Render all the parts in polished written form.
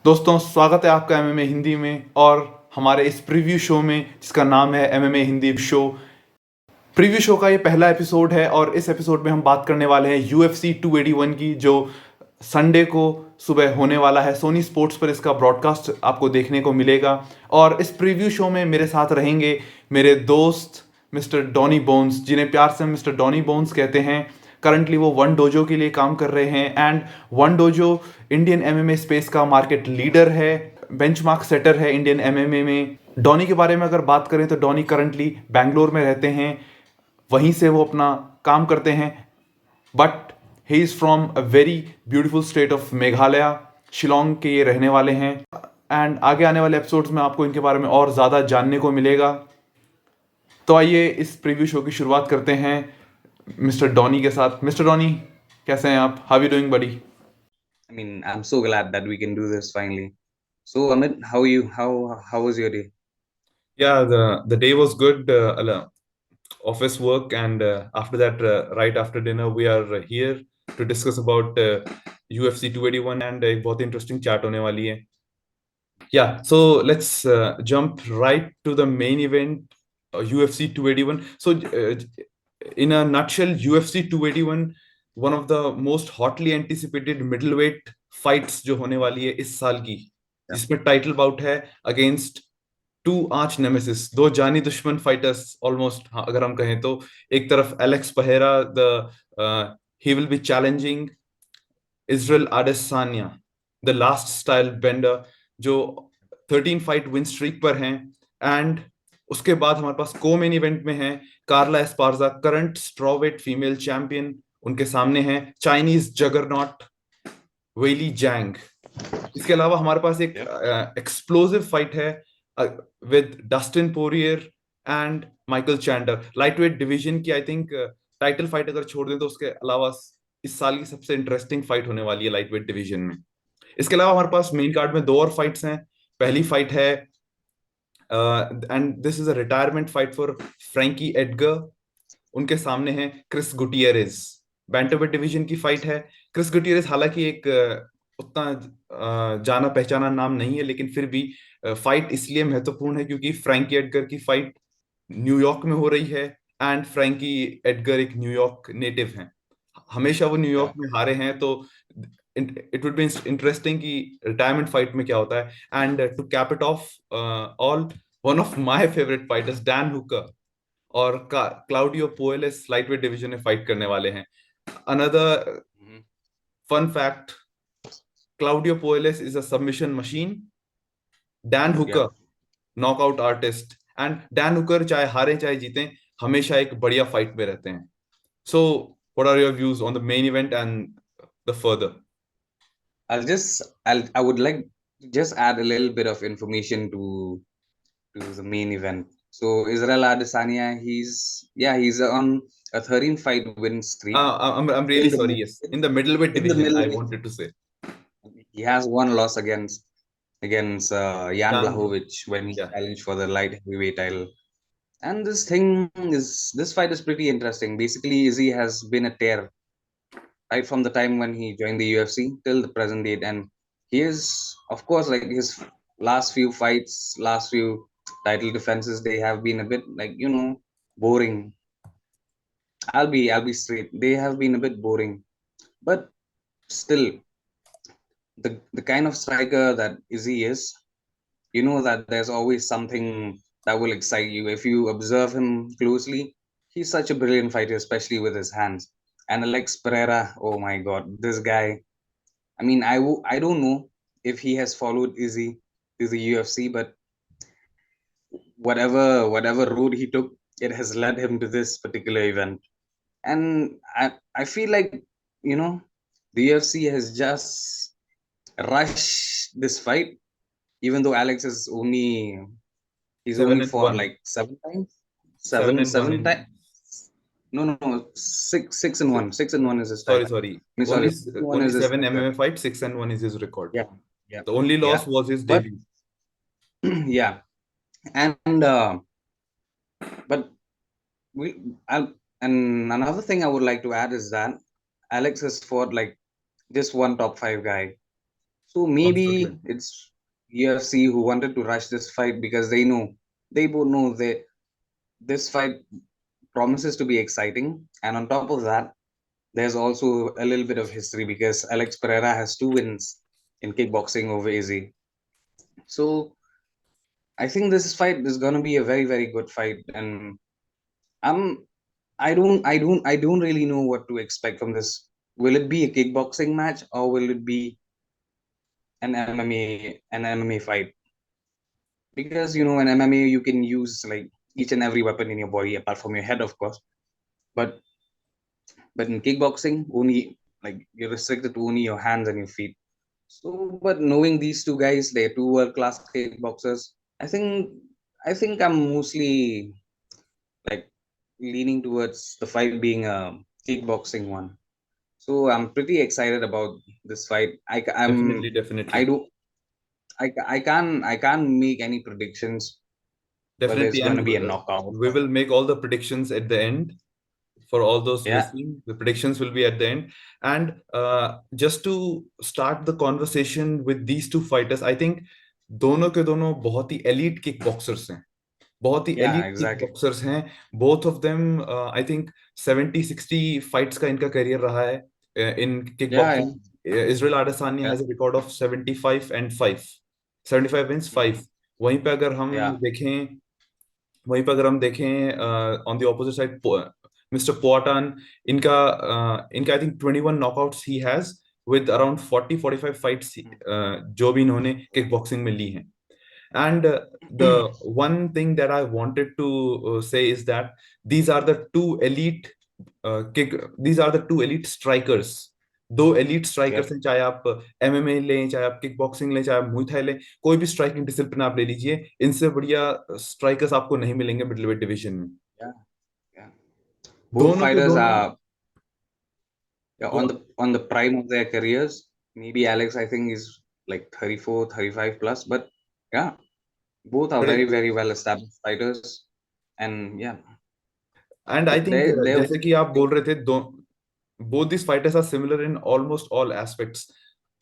दोस्तों स्वागत है आपका एमएमए हिंदी में और हमारे इस प्रीव्यू शो में जिसका नाम है MMA Hindi show. Preview show का ये पहला एपिसोड है और इस एपिसोड में हम बात करने वाले हैं यूएफसी 281 की, जो संडे को सुबह होने वाला है। सोनी स्पोर्ट्स पर इसका ब्रॉडकास्ट आपको देखने को मिलेगा। और इस प्रीव्यू शो में मेरे साथ रहेंगे मेरे दोस्त मिस्टर डॉनी बोन्स, जिन्हें प्यार से मिस्टर डॉनी बोन्स कहते हैं। करंटली वो वन डोजो के लिए काम कर रहे हैं and one dojo Indian MMA space का मार्केट लीडर है, बेंचमार्क सेटर है इंडियन एमएमए में। डॉनी के बारे में अगर बात करें तो डॉनी करंटली बैंगलोर में रहते हैं, वहीं से वो अपना काम करते हैं। But he is from a very beautiful state of Meghalaya, Shillong के ये रहने वाले हैं। एंड आगे आने वाले एपिसोड्स में आपको इनके बारे में और ज़्यादा जानने को मिलेगा। तो आइए इस प्रीव्यू शो की शुरुआत करते हैं मिस्टर डॉनी के साथ। मिस्टर डॉनी, कैसे हैं आप? How you doing buddy? I'm so glad that we can do this finally. So, Amit, how are you? How was your day? Yeah, the day was good. Office work, and after that, right after dinner, we are here to discuss about UFC 281 and एक बहुत interesting chat होने वाली है. Yeah, so let's jump right to the main event, UFC 281. So, in a nutshell, UFC 281, one of the most hotly anticipated middleweight fights जो होने वाली है इस साल की, Yeah. जिसमें टाइटल बाउट है अगेंस्ट टू आर्च नेमेसिस, दो जानी दुश्मन फाइटर्स ऑलमोस्ट। हाँ, अगर हम कहें तो एक तरफ Alex Pereira, the he will be challenging Israel Adesanya, the last style bender, जो 13 फाइट विन स्ट्रीक पर हैं। एंड उसके बाद हमारे पास को मेन इवेंट में है कार्ला एस्पार्जा, करंट स्ट्रॉवेट फीमेल चैंपियन। उनके सामने है चाइनीज जगरनॉट वेली जैंग। इसके अलावा हमारे पास एक एक्सप्लोसिव फाइट है with Dustin Poirier and Michael Chandler, lightweight division की। आई थिंक टाइटल फाइट अगर छोड़ दें तो उसके अलावा इस साल की सबसे इंटरेस्टिंग फाइट होने वाली है लाइटवेट डिवीजन में। इसके अलावा हमारे पास मेन कार्ड में दो और फाइट्स हैं। पहली फाइट है and this is a retirement fight for Frankie Edgar. उनके सामने है क्रिस गुटियरेज। बैंटरवेट डिवीजन की फाइट है। क्रिस गुटियरेज हालांकि एक उतना जाना पहचाना नाम नहीं है, लेकिन फिर भी फाइट इसलिए महत्वपूर्ण है क्योंकि फ्रैंकी एडगर की फाइट न्यूयॉर्क में हो रही है एंड फ्रैंकी एडगर एक न्यूयॉर्क नेटिव हैं। हमेशा वो न्यूयॉर्क Yeah. में हारे हैं, तो इट वुड बी इंटरेस्टिंग कि रिटायरमेंट फाइट में क्या होता है। And to cap it off all, one of my favourite fighters Dan Hooker और क्लाउडियो पोएलेस लाइटवेट डिवीजन में फाइट करने वाले हैं। Another Mhm. Fun fact, Claudio Puelles is a submission machine, Dan Yeah. Hooker knockout artist. And Dan Hooker चाहे हारे चाहे जीते, हमेशा एक बढ़िया फाइट में रहते हैं। So what are your views on the main event and the further? I would like to just add a little bit of information to the main event. So, Israel Adesanya, he's on a 13 fight win streak. I'm really In sorry. the Yes, in the middleweight in the division, I middleweight, wanted to say. he has one loss against Jan Jan, Blachowicz when he yeah. challenged for the light heavyweight title. And this fight is pretty interesting. Basically, Izzy has been a tear right from the time when he joined the UFC till the present date, and he is, of course, like his last few fights, last few title defenses, they have been a bit like boring. I'll be straight. They have been a bit boring, but still, the kind of striker that Izzy is, you know that there's always something that will excite you if you observe him closely. He's such a brilliant fighter, especially with his hands. And Alex Pereira, oh my God, this guy. I don't know if he has followed Izzy to the UFC, but whatever route he took, it has led him to this particular event. And I feel like you know the UFC has just rushed this fight, even though Alex is only he's Seven only and for one. like seven times, Seven and one seven in. times. No, six and one. 6-1 is his Sorry, title. sorry. I mean, Only sorry, 6-1 only is his seven record. MMA fights, 6-1 is his record. Yeah, yeah, The only yeah. loss was his But debut. yeah, and but we I'll, and another thing I would like to add is that Alex has fought like just one top five guy. So Sean Strickland. maybe it's UFC who wanted to rush this fight because they both know that this fight promises to be exciting. And on top of that, there's also a little bit of history because Alex Pereira has two wins in kickboxing over Izzy. So I think this fight is gonna be a very very good fight, and I'm I don't really know what to expect from this. Will it be a kickboxing match or will it be an MMA fight? Because in MMA you can use like each and every weapon in your body apart from your head, of course. But in kickboxing, only like you're restricted to only your hands and your feet. So, but knowing these two guys, they're two world class kickboxers. I think I'm mostly like leaning towards the fight being a kickboxing one. So I'm pretty excited about this fight. Definitely, I definitely, do I can't make any predictions whether it's definitely. going to And be a knockout. we will make all the predictions at the end. For all those Yeah, listening, the predictions will be at the end. And just to start the conversation with these two fighters, I think दोनों के दोनों बहुत ही elite kickboxers हैं, बहुत ही yeah, elite exactly. kickboxers हैं. Both of them, I think 70-60 fights का इनका career रहा है in Yeah, yeah, kickboxing. Israel Adesanya yeah, has a record of 75 and 5, 75 wins, 5. mhm, वहीं पे अगर हम yeah, देखें वहीं पर अगर हम देखें on the opposite side, mister Poatan, इनका I think 21 knockouts he has, with around 40-45 fights जो भी इन्होंने किक बॉक्सिंग में ली हैं. And the one thing that I wanted to say is that these are the two elite these are the two elite strikers. दो elite yep, strikers हैं, चाहे आप MMA लें, चाहे आप किक बॉक्सिंग लें, चाहे आप मुay थाई लें, कोई भी स्ट्राइकिंग डिसिप्लिन आप ले लीजिए, इनसे बढ़िया स्ट्राइकर्स आपको नहीं मिलेंगे मिडलवेट डिवीजन में. yeah, yeah. Both दोनों के fighters दोनों. are, yeah, Go on on. the prime of their careers. Maybe Alex, I think, is like 34, 35 plus, but yeah, both are बड़े. very, very well established fighters. And yeah, and I think they जैसे कि आप बोल रहे थे, दो both these fighters are similar in almost all aspects.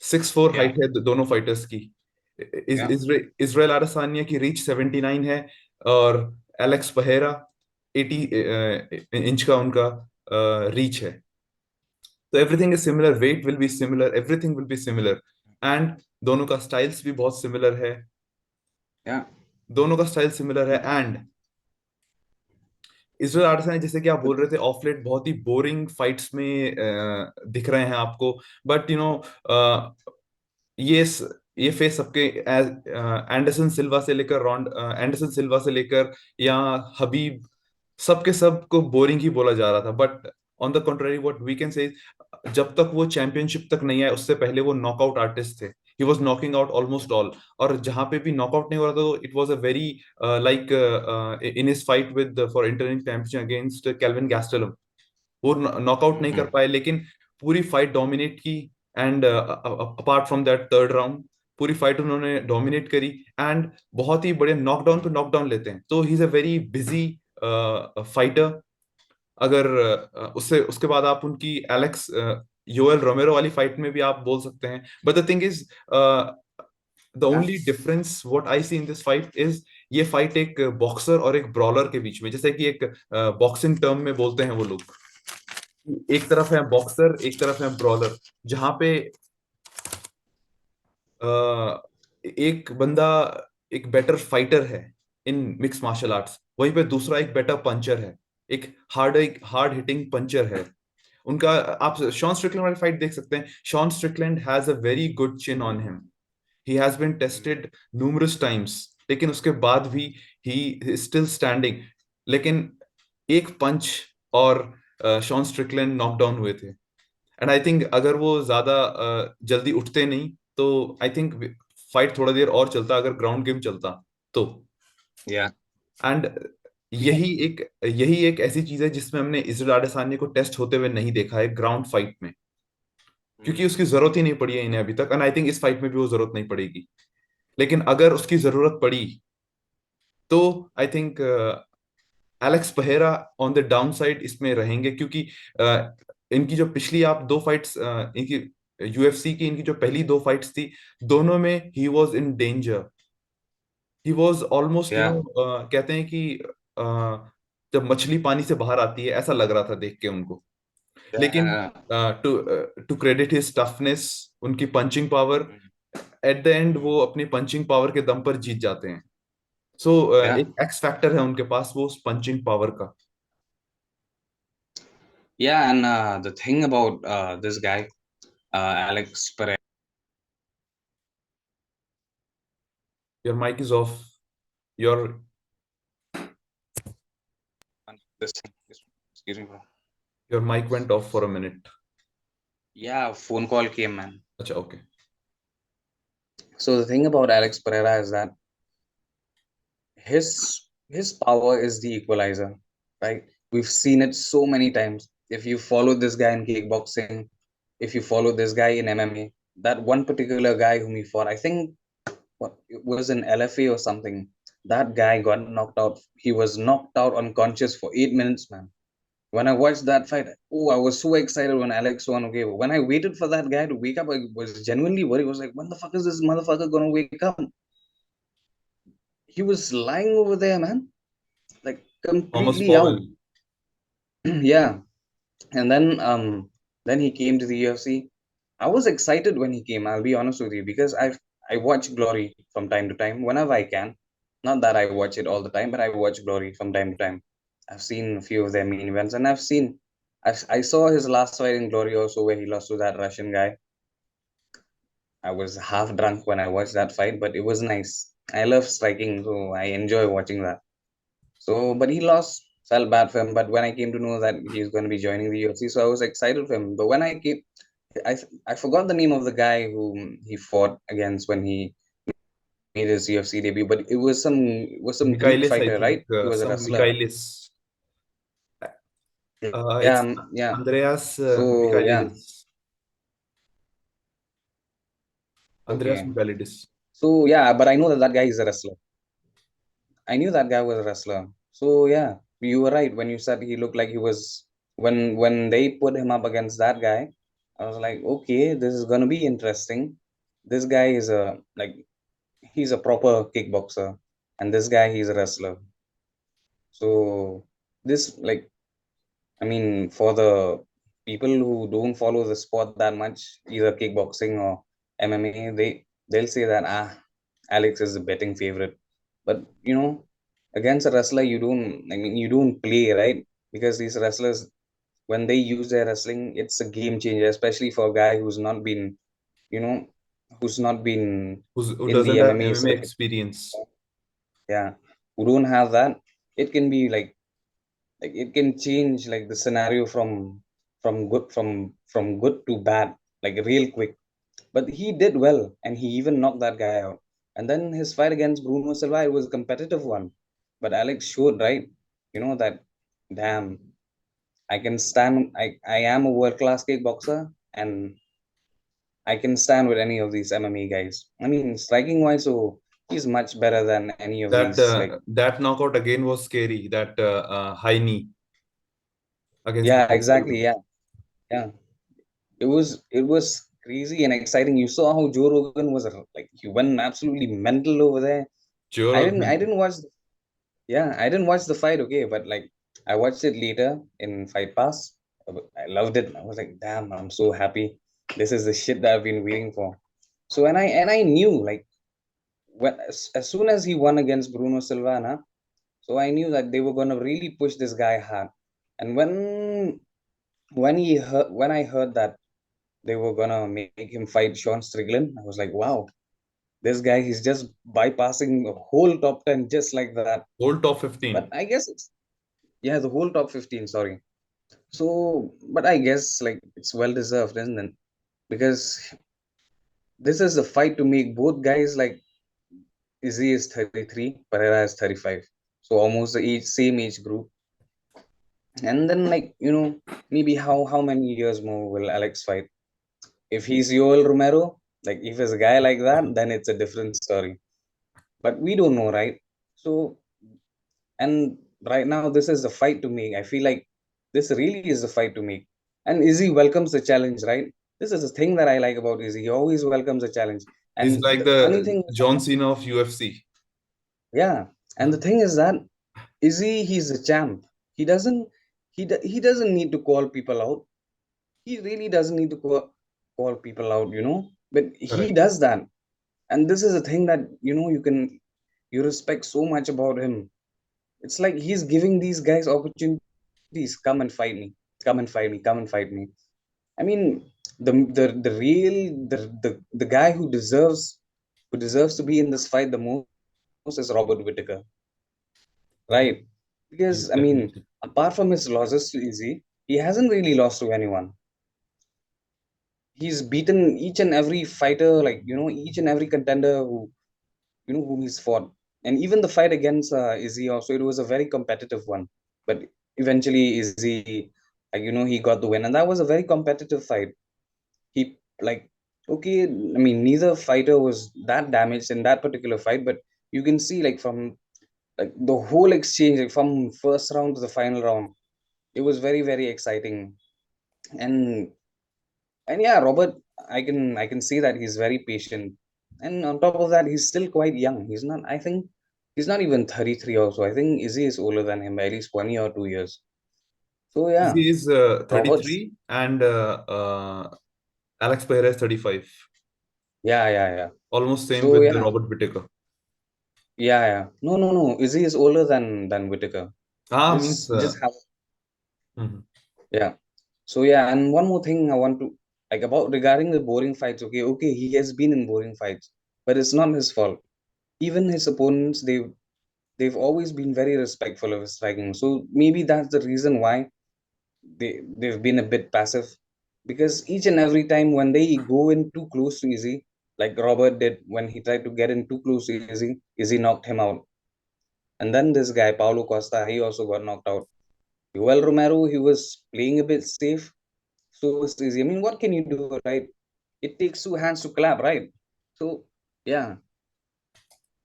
6'4" yeah, height है दोनों फाइटर्स की. yeah, इजराइल अडेसानिया की रीच 79 है, और एलेक्स पहेरा 80 इंच का उनका रीच है. तो everything is similar, weight will be similar, everything will be similar. And दोनों का स्टाइल्स भी बहुत सिमिलर है. yeah. दोनों का स्टाइल सिमिलर है. एंड इसराइल आdesanया, जैसे कि आप बोल रहे थे, ऑफ लेट बहुत ही बोरिंग फाइट्स में दिख रहे हैं आपको. बट ये ये फेस सबके, एंडरसन सिल्वा से लेकर एंडरसन सिल्वा से लेकर या हबीब, सबके सब को बोरिंग ही बोला जा रहा था. But on the contrary, what we can say, जब तक वो चैंपियनशिप तक नहीं आए, उससे पहले वो नॉकआउट आर्टिस्ट थे. He was knocking out almost all. और जहां पे भी नॉकआउट नहीं हो रहा था, it was a very, like in his fight with for interim champion against Kelvin Gastelum, वो नॉकआउट नहीं कर Mhm. पाए, लेकिन पूरी फाइट डोमिनेट की. And apart from that third round, पूरी फाइट उन्होंने डोमिनेट करी. एंड बहुत ही बड़े नॉकडाउन पे नॉकडाउन लेते हैं. तो he is a very busy fighter. अगर उससे उसके बाद आप उनकी एलेक्स योएल रोमेरो वाली फाइट में भी आप बोल सकते हैं. But the thing is, the Yeah, only difference what I see in this fight is, ये फाइट एक बॉक्सर और एक ब्रॉलर के बीच में, जैसे कि एक बॉक्सिंग टर्म में बोलते हैं वो लोग, एक तरफ है बॉक्सर, एक तरफ है ब्रॉलर. जहां पे एक बंदा एक बेटर फाइटर है इन मिक्स मार्शल आर्ट्स, वहीं पे दूसरा एक बेटर पंचर है, एक हार्ड हिटिंग पंचर है. उनका, आप शॉन स्ट्रिकलैंड वाली फाइट देख सकते हैं. Sean Strickland has a very good chin on him. He has been tested numerous times, लेकिन उसके बाद भी ही स्टिल स्टैंडिंग. लेकिन एक पंच और शॉन स्ट्रिकलैंड नॉकडाउन हुए थे. एंड आई थिंक अगर वो ज्यादा जल्दी उठते नहीं, तो आई थिंक फाइट थोड़ा देर और चलता, अगर ग्राउंड गेम चलता तो. yeah. एंड यही एक ऐसी चीज है जिसमें हमने इजराइल अडेसान्या को टेस्ट होते हुए नहीं देखा है ग्राउंड फाइट में, क्योंकि Mhm. उसकी जरूरत ही नहीं पड़ी है इन्हें अभी तक. एंड आई थिंक इस फाइट में भी वो जरूरत नहीं पड़ेगी. लेकिन अगर उसकी जरूरत पड़ी, तो I think Alex Pereira on the downside इसमें रहेंगे, क्योंकि इनकी जो पिछली आप दो फाइट्स, इनकी यूएफसी की इनकी जो पहली दो फाइट्स थी, दोनों में he was in danger, he was almost Yeah, कहते हैं कि जब मछली पानी से बाहर आती है ऐसा लग रहा था देख के उनको। लेकिन yeah, to to credit his toughness, उनकी punching power, at the end वो अपनी पंचिंग पावर के दम पर जीत जाते हैं। सो yeah, एक एक्स फैक्टर है उनके पास, वो उस पंचिंग पावर का। yeah. And the thing about this guy, Alex Pereira, your mic is off, your this thing, excuse me, bro. Your mic went off for a minute. Yeah, phone call came, man. अच्छा, okay. So the thing about Alex Pereira is that his power is the equalizer, right? We've seen it so many times. If you follow this guy in kickboxing, if you follow this guy in MMA, that one particular guy whom he fought, I think what it was in LFA or something. That guy got knocked out. He was knocked out unconscious for 8 minutes, man. When I watched that fight, oh, I was so excited when Alex won. Okay, when I waited for that guy to wake up, I was genuinely worried. I was like, when the fuck is this motherfucker gonna wake up? He was lying over there, man, like Thomas completely Powell. out. Yeah, and then he came to the UFC. I was excited when he came. I'll be honest with you because I watch Glory from time to time whenever I can. Not that I watch it all the time, but I watch Glory from time to time. I've seen a few of their main events, and I saw his last fight in Glory also where he lost to that Russian guy. I was half drunk when I watched that fight, but it was nice. I love striking, so I enjoy watching that. So, but he lost, felt bad for him. But when I came to know that he's going to be joining the UFC, so I was excited for him. But when I came, I forgot the name of the guy whom he fought against when he made his UFC debut. But it was some Greek Michailidis, I fighter, right? Think He was a some wrestler. Michailidis, Yeah, it's yeah. Andreas So yeah, Michailidis, Andreas okay. Michailidis. So yeah, but I know that that guy is a wrestler. I knew that guy was a wrestler. So yeah, you were right when you said he looked like he was when they put him up against that guy. I was like, okay, this is gonna be interesting. This guy is a like he's a proper kickboxer, and this guy he's a wrestler. So this like I mean, for the people who don't follow the sport that much, either kickboxing or MMA, they'll say that Alex is the betting favorite. But against a wrestler, you don't play, right? Because these wrestlers, when they use their wrestling, it's a game changer, especially for a guy you know, who's not been who in the doesn't have MMA MMA circuit. experience. Yeah, who don't have that. It can be like it can change like the scenario from good to bad like real quick, but he did well and he even knocked that guy out. And then his fight against Bruno Silva, it was a competitive one, but Alex showed, right, that damn, I am a world class kickboxer, and I can stand with any of these MMA guys. I mean, striking wise, so he's much better than any of That these, like, that knockout again was scary. That high knee against yeah, Bruno Silva. exactly, yeah, yeah. It was crazy and exciting. You saw how Joe Rogan was like he went absolutely mental over there. Joe I Rogan. didn't watch I didn't watch the fight, okay, but like I watched it later in Fight Pass. I loved it. I was like, damn, I'm so happy. This is the shit that I've been waiting for. So and I knew like as soon as he won against Bruno Silva, na, so I knew that they were gonna really push this guy hard. And when I heard that they were gonna make him fight Sean Strickland, I was like, wow, this guy he's just bypassing the whole top 10 just like that. Whole top But 15. I guess it's yeah, the whole top 15, sorry. So but I guess like it's well deserved, isn't it? Because this is a fight to make both guys like Izzy is 33, Pereira is 35. So almost the same age group. And then like, maybe how many years more will Alex fight? If he's Yoel Romero, like if it's a guy like that, then it's a different story. But we don't know, right? So, and right now, this is a fight to make. I feel like this really is a fight to make. And Izzy welcomes the challenge, right? This is the thing that I like about Izzy. He always welcomes a challenge. He's And like the funny the thing is that, John Cena of UFC. yeah, and the thing is that Izzy, he's a champ. He doesn't he doesn't need to call people out. He really doesn't need to call people out, But he Correct. does that. And this is a thing that, you respect so much about him. It's like he's giving these guys opportunities. Come and fight me. Come and fight me. Come and fight me. I mean, the real the guy who deserves to be in this fight the most is Robert Whittaker, right? Because I Yes, mean, definitely. apart from his losses to Izzy, he hasn't really lost to anyone. He's beaten each and every fighter, like each and every contender whom he's fought. And even the fight against Izzy also, it was a very competitive one. But eventually Izzy, he got the win, and that was a very competitive fight. He like okay, I mean neither fighter was that damaged in that particular fight, but you can see like from like the whole exchange, like from first round to the final round, it was very very exciting. And yeah, Robert, I can see that he's very patient, and on top of that, he's still quite young. He's not. I think he's not even 33. Also, I think Izzy is older than him by at least 1 or 2 years. So yeah, He is Robert's. 33 and Alex Pereira is 35. Yeah, yeah, yeah. Almost same So with the yeah, Robert Whittaker. yeah, yeah. No, no, no. Izzy is older than Whitaker. Ah, means Just have mhm. yeah. So yeah, and one more thing I want to like about regarding the boring fights. Okay, okay, he has been in boring fights, but it's not his fault. Even his opponents, they've always been very respectful of his striking. So maybe that's the reason why they've been a bit passive. Because each and every time when they go in too close to Izzy, like Robert did when he tried to get in too close to Izzy, Izzy knocked him out. And then this guy, Paulo Costa, he also got knocked out. Joel Romero, he was playing a bit safe. So was Izzy. I mean, what can you do, right? It takes two hands to clap, right? So yeah,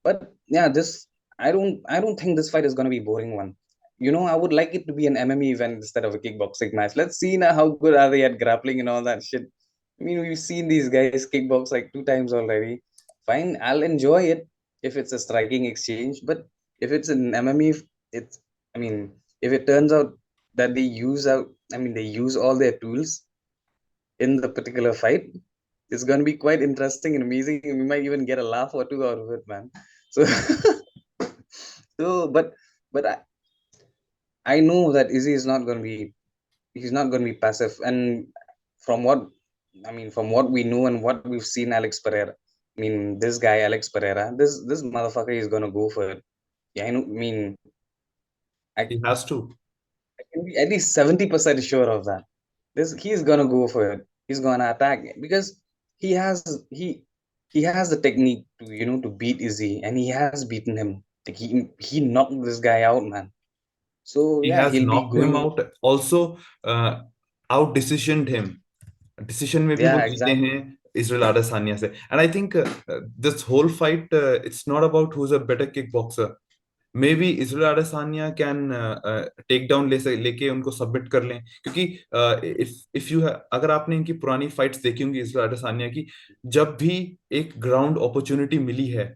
but yeah, this I don't think this fight is gonna be boring one. I would like it to be an MMA event instead of a kickboxing match. Let's see now how good are they at grappling and all that shit. I mean, we've seen these guys kickbox like 2 times already. Fine, I'll enjoy it if it's a striking exchange, but if it's an MMA, it's I mean, if it turns out that they use all their tools in the particular fight, it's going to be quite interesting and amazing. And we might even get a laugh or two out of it, man. So, so but I know that Izzy is not going to be he's not going to be passive. And from what from what we know and what we've seen, Alex Pereira. I mean, this guy Alex Pereira, this motherfucker is going to go for it. Yeah, I know. I mean, I, He has to. I can be at least 70% sure of that. This he's gonna go for it. He's gonna attack because he has he he has the technique to to beat Izzy, and he has beaten him. Like he knocked this guy out, man. So He yeah, has he'll be knocked him going. out. Also, out decisioned him. Decision में भी वो Yeah, जीते exactly. हैं Israel Adesanya से. And I think this whole fight, it's not about who's a better kickboxer. Maybe Israel Adesanya can take down लेके उनको submit कर लें, क्योंकि if you अगर आपने इनकी पुरानी फाइट्स देखी होंगी Israel Adesanya की, जब भी एक ग्राउंड अपॉर्चुनिटी मिली है,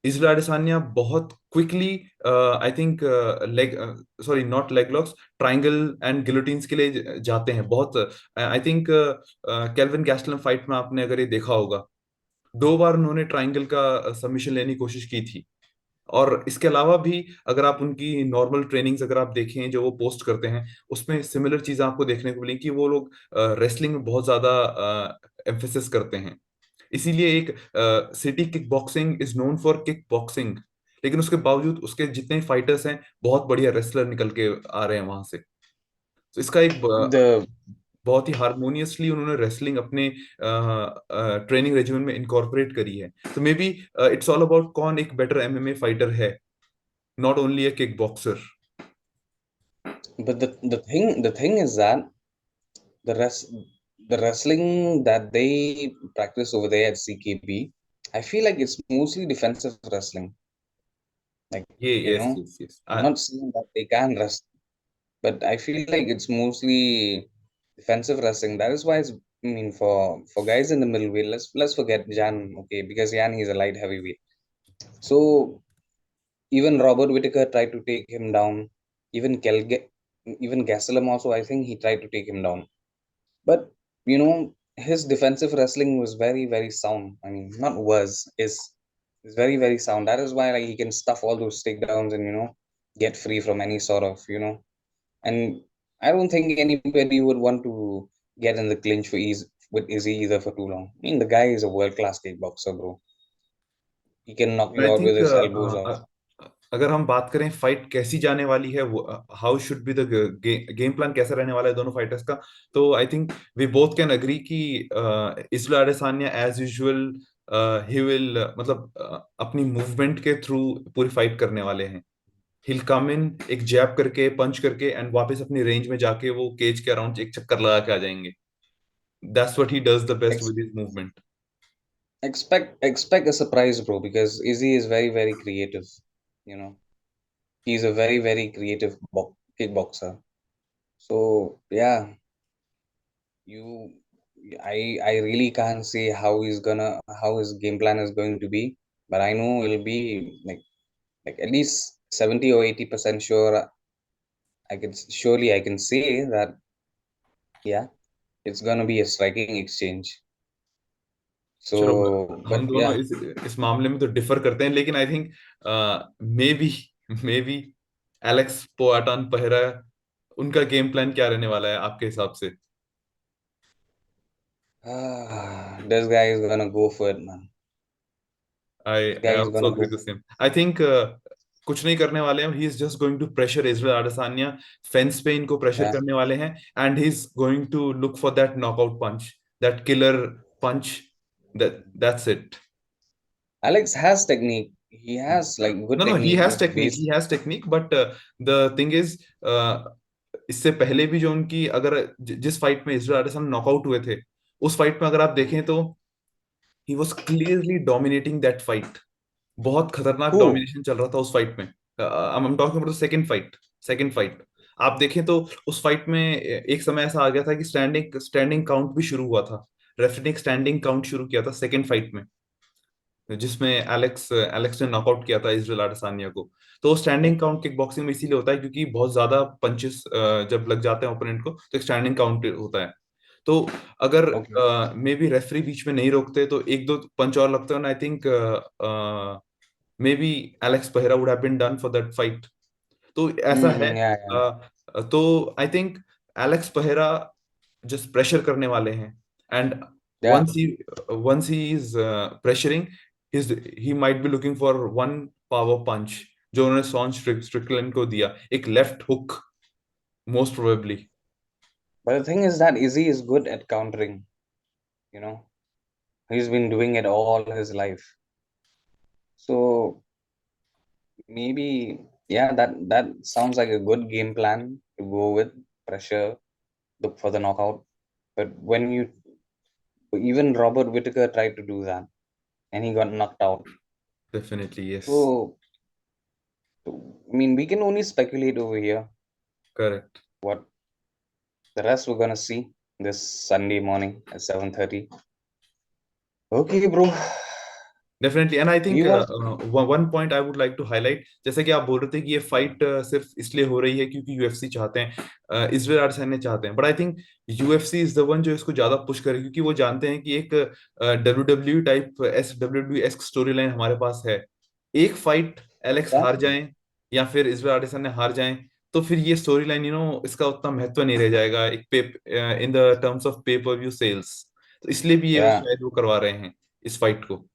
इजराइल एडेसानिया बहुत quickly, I think leg, sorry not leg locks, triangle and guillotines के लिए जाते हैं बहुत। I think Kelvin Gastelum fight में आपने अगर ये देखा होगा, 2 बार उन्होंने ट्रायंगल का सबमिशन लेने की कोशिश की थी। और इसके अलावा भी अगर आप उनकी नॉर्मल ट्रेनिंग्स अगर आप देखें जो वो पोस्ट करते हैं, उसमें सिमिलर चीजें आपको देखने को मिलेंगी कि वो लोग रेसलिंग में बहुत ज्यादा एम्फेसिस करते हैं। इसीलिए एक city kick boxing is known for kick boxing, लेकिन उसके बावजूद उसके जितने फाइटर्स हैं बहुत बढ़िया रेसलर निकल के आ रहे हैं वहां से। तो इसका एक The बहुत ही हारमोनियसली उन्होंने रेसलिंग अपने ट्रेनिंग रेजिमेंट में इनकॉर्पोरेट करी है। तो may be it's all about कौन एक बेटर एमएमए फाइटर है, not only a kickboxer. but the thing is that the rest the wrestling that they practice over there at CKB, I feel like it's mostly defensive wrestling. Like Yeah, yes, yes, yes. I'm not saying that they can wrestle, but I feel like it's mostly defensive wrestling. That is why it's I mean, for guys in the middleweight, let's forget Jan, okay, because Jan he's a light heavyweight. So even Robert Whitaker tried to take him down. Even even Gastelum also, I think he tried to take him down. But his defensive wrestling was very, very sound. I mean, not was is very, very sound. That is why like he can stuff all those takedowns and get free from any sort of. And I don't think anybody would want to get in the clinch with Izzy either for too long. I mean, the guy is a world class kickboxer, bro. He can knock I you out with think his elbows off. अगर हम बात करें fight कैसी जाने वाली है, how should be the game plan कैसा रहने वाला है दोनों फाइटर्स का, तो I think we both can agree कि Israel Adesanya as usual he will मतलब अपनी मूवमेंट के थ्रू पूरी फाइट करने वाले हैं. he'll come in एक जैब करके पंच करके एंड वापस अपनी रेंज में जाके वो केज के अराउंड एक चक्कर लगा के आ जाएंगे. That's what he does the best Ex- with his movement. expect a surprise, bro, because Izzy is very, very creative. You know, he's a very, very creative kickboxer. So yeah, you, I really can't say how his game plan is going to be, but I know it'll be like at least 70 or 80% sure. I can say that yeah, it's gonna be a striking exchange. चलो, So, हम but दोनों yeah, इस मामले में तो differ करते हैं, लेकिन I think maybe maybe Alex Poatan Pereira उनका गेम प्लान क्या रहने वाला है आपके हिसाब से? this guy is gonna go for it, man. I This guy I is also gonna agree go the for सेम. आई थिंक कुछ नहीं करने वाले हैं, he is just going to pressure Israel Adesanya. Fence पे इनको प्रेशर yeah. करने वाले हैं and he is going to look for that knockout punch, that killer punch. That's it. Alex has technique. He has like good No, no, he technique has with technique. base. He has technique, but the thing is, इससे पहले भी जो उनकी अगर जिस fight में Israel एडेसान्या knockout हुए थे, उस फाइट में अगर आप देखें तो he was clearly dominating that fight. बहुत खतरनाक Who? डोमिनेशन चल रहा था उस फाइट में. I am talking about second fight. आप देखें तो उस फाइट में एक समय ऐसा आ गया था कि स्टैंडिंग स्टैंडिंग काउंट भी शुरू हुआ था. रेफरी ने स्टैंडिंग काउंट शुरू किया था सेकंड फाइट में, जिसमें एलेक्स एलेक्स ने नॉकआउट किया था इजराइल अडेसान्या को. तो स्टैंडिंग काउंट किक बॉक्सिंग में इसीलिए होता है क्योंकि बहुत ज्यादा पंचेस जब लग जाते हैं ओपोनेंट को तो एक स्टैंडिंग काउंट होता है. तो अगर Okay. मे बी रेफरी बीच में नहीं रोकते तो एक दो पंच और लगते हैं, I think maybe Alex Pereira would have been done for that fight. तो ऐसा है. Yeah, yeah, तो I think Alex Pereira just pressure करने वाले हैं and yeah. once he once he is pressuring, he might be looking for one power punch जो उन्होंने sworn Strickland को दिया, एक left hook most probably. But the thing is that Izzy is good at countering. You know, he's been doing it all his life. So maybe yeah, that sounds like a good game plan to go with pressure, look for the knockout. But when you even Robert Whitaker tried to do that and he got knocked out. Definitely yes. So I mean, we can only speculate over here. Correct. What the rest we're gonna see this Sunday morning at 7:30. Okay, bro. Definitely and I Do think you want? One point I would like to highlight, जैसे कि आप बोल रहे थे कि ये fight सिर्फ इसलिए हो रही है क्योंकि यूएफसी चाहते हैं, इजराइल अडेसान्या चाहते हैं, but I think UFC is the one जो इसको ज्यादा पुश करे क्योंकि वो जानते हैं कि एक W W type S W W esque story line हमारे पास है. एक फाइट एलेक्स हार Exactly. जाएं या फिर इजराइल अडेसान्या हार जाएं तो फिर ये स्टोरी लाइन इसका उतना महत्व नहीं रह जाएगा एक पे इन द टर्म्स ऑफ पे पर व्यू सेल्स. तो इसलिए भी ये Yeah. शायद वो करवा रहे हैं इस फाइट को.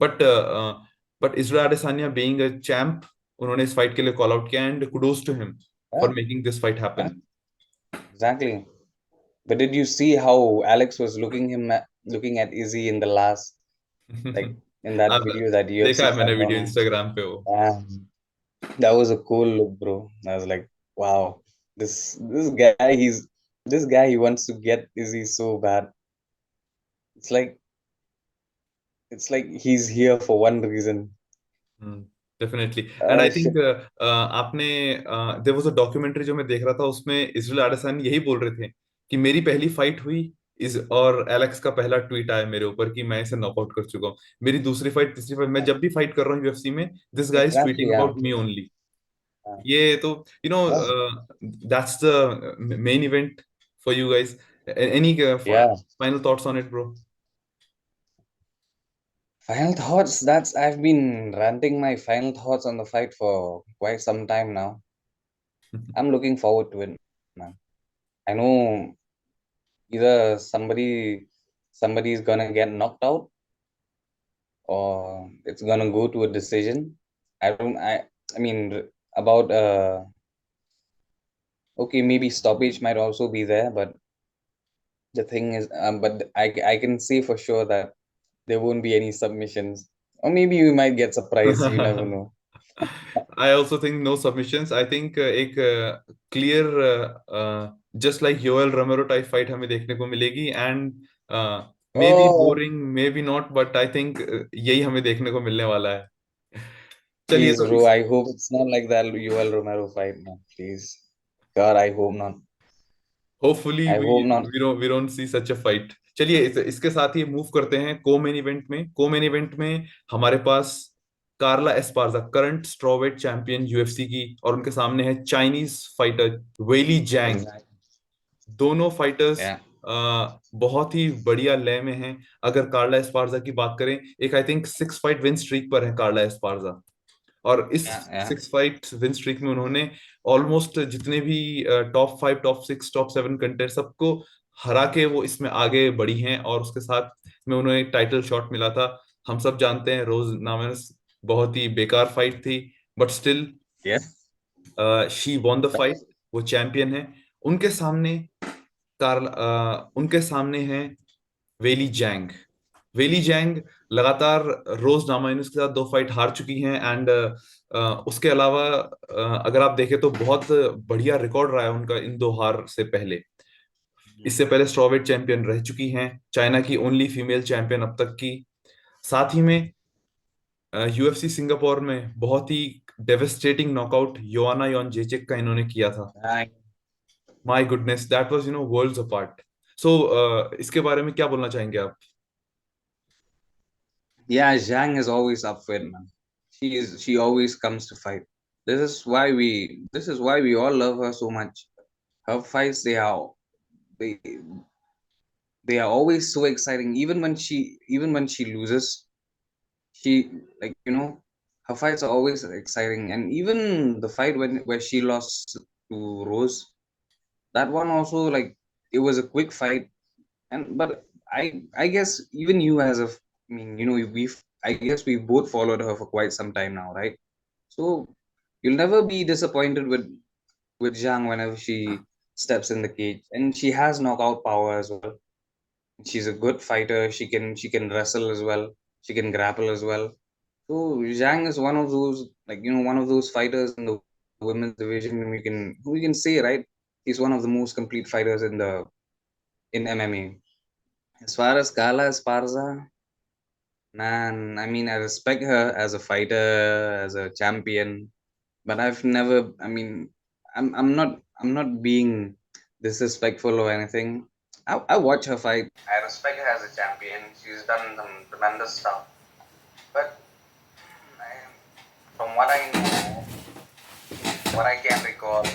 But Israel Adesanya being a champ, उन्होंने इस फाइट के लिए कॉल आउट किया and kudos to him Yeah. For making this fight Yeah. Happen. Exactly. But did you see how Alex was looking at Izzy in the last, like in that video that देखा UFC है मैंने shot down video on? Instagram पे वो. Yeah. That was a cool look, bro. I was like, wow, this guy, this guy, he wants to get Izzy so bad. It's like it's like he's here for one reason. Definitely and I think Shit. आपने there was a documentary जो मैं देख रहा था, उसमें Israel अडेसान्या यही बोल रहे थे कि मेरी पहली फाइट हुई और एलेक्स का पहला ट्वीट आया मेरे ऊपर कि मैं इसे नॉकआउट कर चुका हूँ। मेरी दूसरी फाइट, तीसरी फाइट, मैं जब भी फाइट कर रहा हूँ यूएफसी में, this guy is Exactly, tweeting yeah. About me only. Yeah. ये तो you know Well, that's the main event for you guys. Any yeah. Final thoughts on it bro? Final thoughts. That's I've been ranting my final thoughts on the fight for quite some time now. I'm looking forward to it, man. I know either somebody is gonna get knocked out or it's gonna go to a decision. I mean about okay, maybe stoppage might also be there, but the thing is, but I can say for sure that there won't be any submissions, or maybe we might get surprised. You never know. I also think no submissions. I think एक clear just like Yoel Romero type fight हमें देखने को मिलेगी, and maybe Oh, boring, maybe not, but I think यही हमें देखने को मिलने वाला है। चलिए please, तो bro. इस I hope it's not like that Yoel Romero fight, man. Please, God, I hope not. Hopefully I we hope not. We don't see such a fight. चलिए इसके साथ ही मूव करते हैं को मेन इवेंट में। को मेन इवेंट में हमारे पास कार्ला एस्पार्जा, करंट स्ट्रॉवेट चैंपियन यूएफसी की, और उनके सामने है चाइनीज फाइटर वेली जैंग। Exactly. दोनों फाइटर्स Yeah. बहुत ही बढ़िया लय में हैं। अगर कार्ला एस्पार्जा की बात करें, एक I think 6 fight win streak पर है कार्ला एस्पार्जा, और इस Yeah. Yeah. 6 fight win streak में उन्होंने ऑलमोस्ट जितने भी टॉप 5, टॉप 6, टॉप 7 कंटेस्ट सबको हरा के वो इसमें आगे बढ़ी हैं, और उसके साथ में उन्हें एक टाइटल शॉट मिला था। हम सब जानते हैं रोज नामेस बहुत ही बेकार फाइट थी, but still Yes. She won the fight, वो चैंपियन है। उनके सामने उनके सामने है वेली जैंग। वेली जैंग लगातार रोज नामाइनुस के साथ 2 फाइट हार चुकी हैं, एंड उसके अलावा अगर आप देखें तो बहुत बढ़िया रिकॉर्ड रहा है उनका इन 2 हार से पहले। इससे पहले स्ट्रॉवेट चैंपियन रह चुकी हैं, चाइना की ओनली फीमेल चैंपियन अब तक की। साथ ही में यूएफसी सिंगापुर में बहुत ही डेवेस्टेटिंग नॉकआउट योआना योनजेचिक का इन्होंने किया था। I, my goodness, that was worlds apart. So इसके बारे में क्या बोलना चाहेंगे आप? yeah, Zhang is always up for it, man. She always comes to fight. This is why we all love her so much. Her fights they they are always so exciting. Even when she loses, she like her fights are always exciting. And even the fight where she lost to Rose, that one also, like, it was a quick fight. And but I guess even you as a I mean, we've I guess we both followed her for quite some time now, right? So you'll never be disappointed with Zhang whenever she steps in the cage, and she has knockout power as well. She's a good fighter. She can wrestle as well. She can grapple as well. So Zhang is one of those, like, one of those fighters in the women's division. We can say, right, he's one of the most complete fighters in MMA. As far as Carla Esparza, man, I mean, I respect her as a fighter, as a champion, but I've never. I mean, I'm not being disrespectful or anything. I watch her fight. I respect her as a champion. She's done some tremendous stuff. But I, from what I know, what I can recall,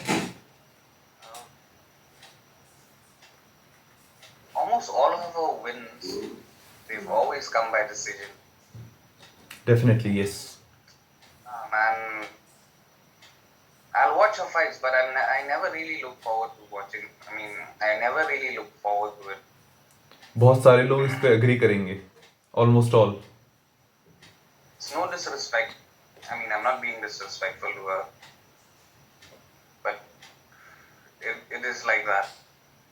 almost all of her wins, they've always come by decision. Definitely, yes. Man, I'll watch her fights, but I never really look forward to watching. I mean, I never really look forward to it. बहुत सारे लोग इस पे agree करेंगे, almost all. It's no disrespect. I mean, I'm not being disrespectful to her, but it is like that.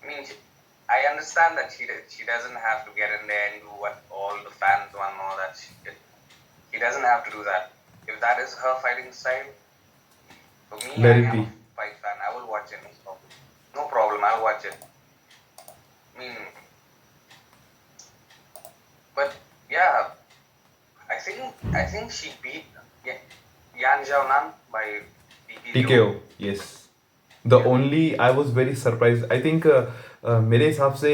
I mean, I understand that she doesn't have to get in there and do what all the fans want to know that she doesn't have to do that. If that is her fighting style, for me, Let I it am a be. fight fan. I will watch it. No problem. I'll watch it. I mean, but yeah, I think she beat Yan Xiaonan by TKO. TKO, yes. The Yeah. only I was very surprised. I think मेरे हिसाब से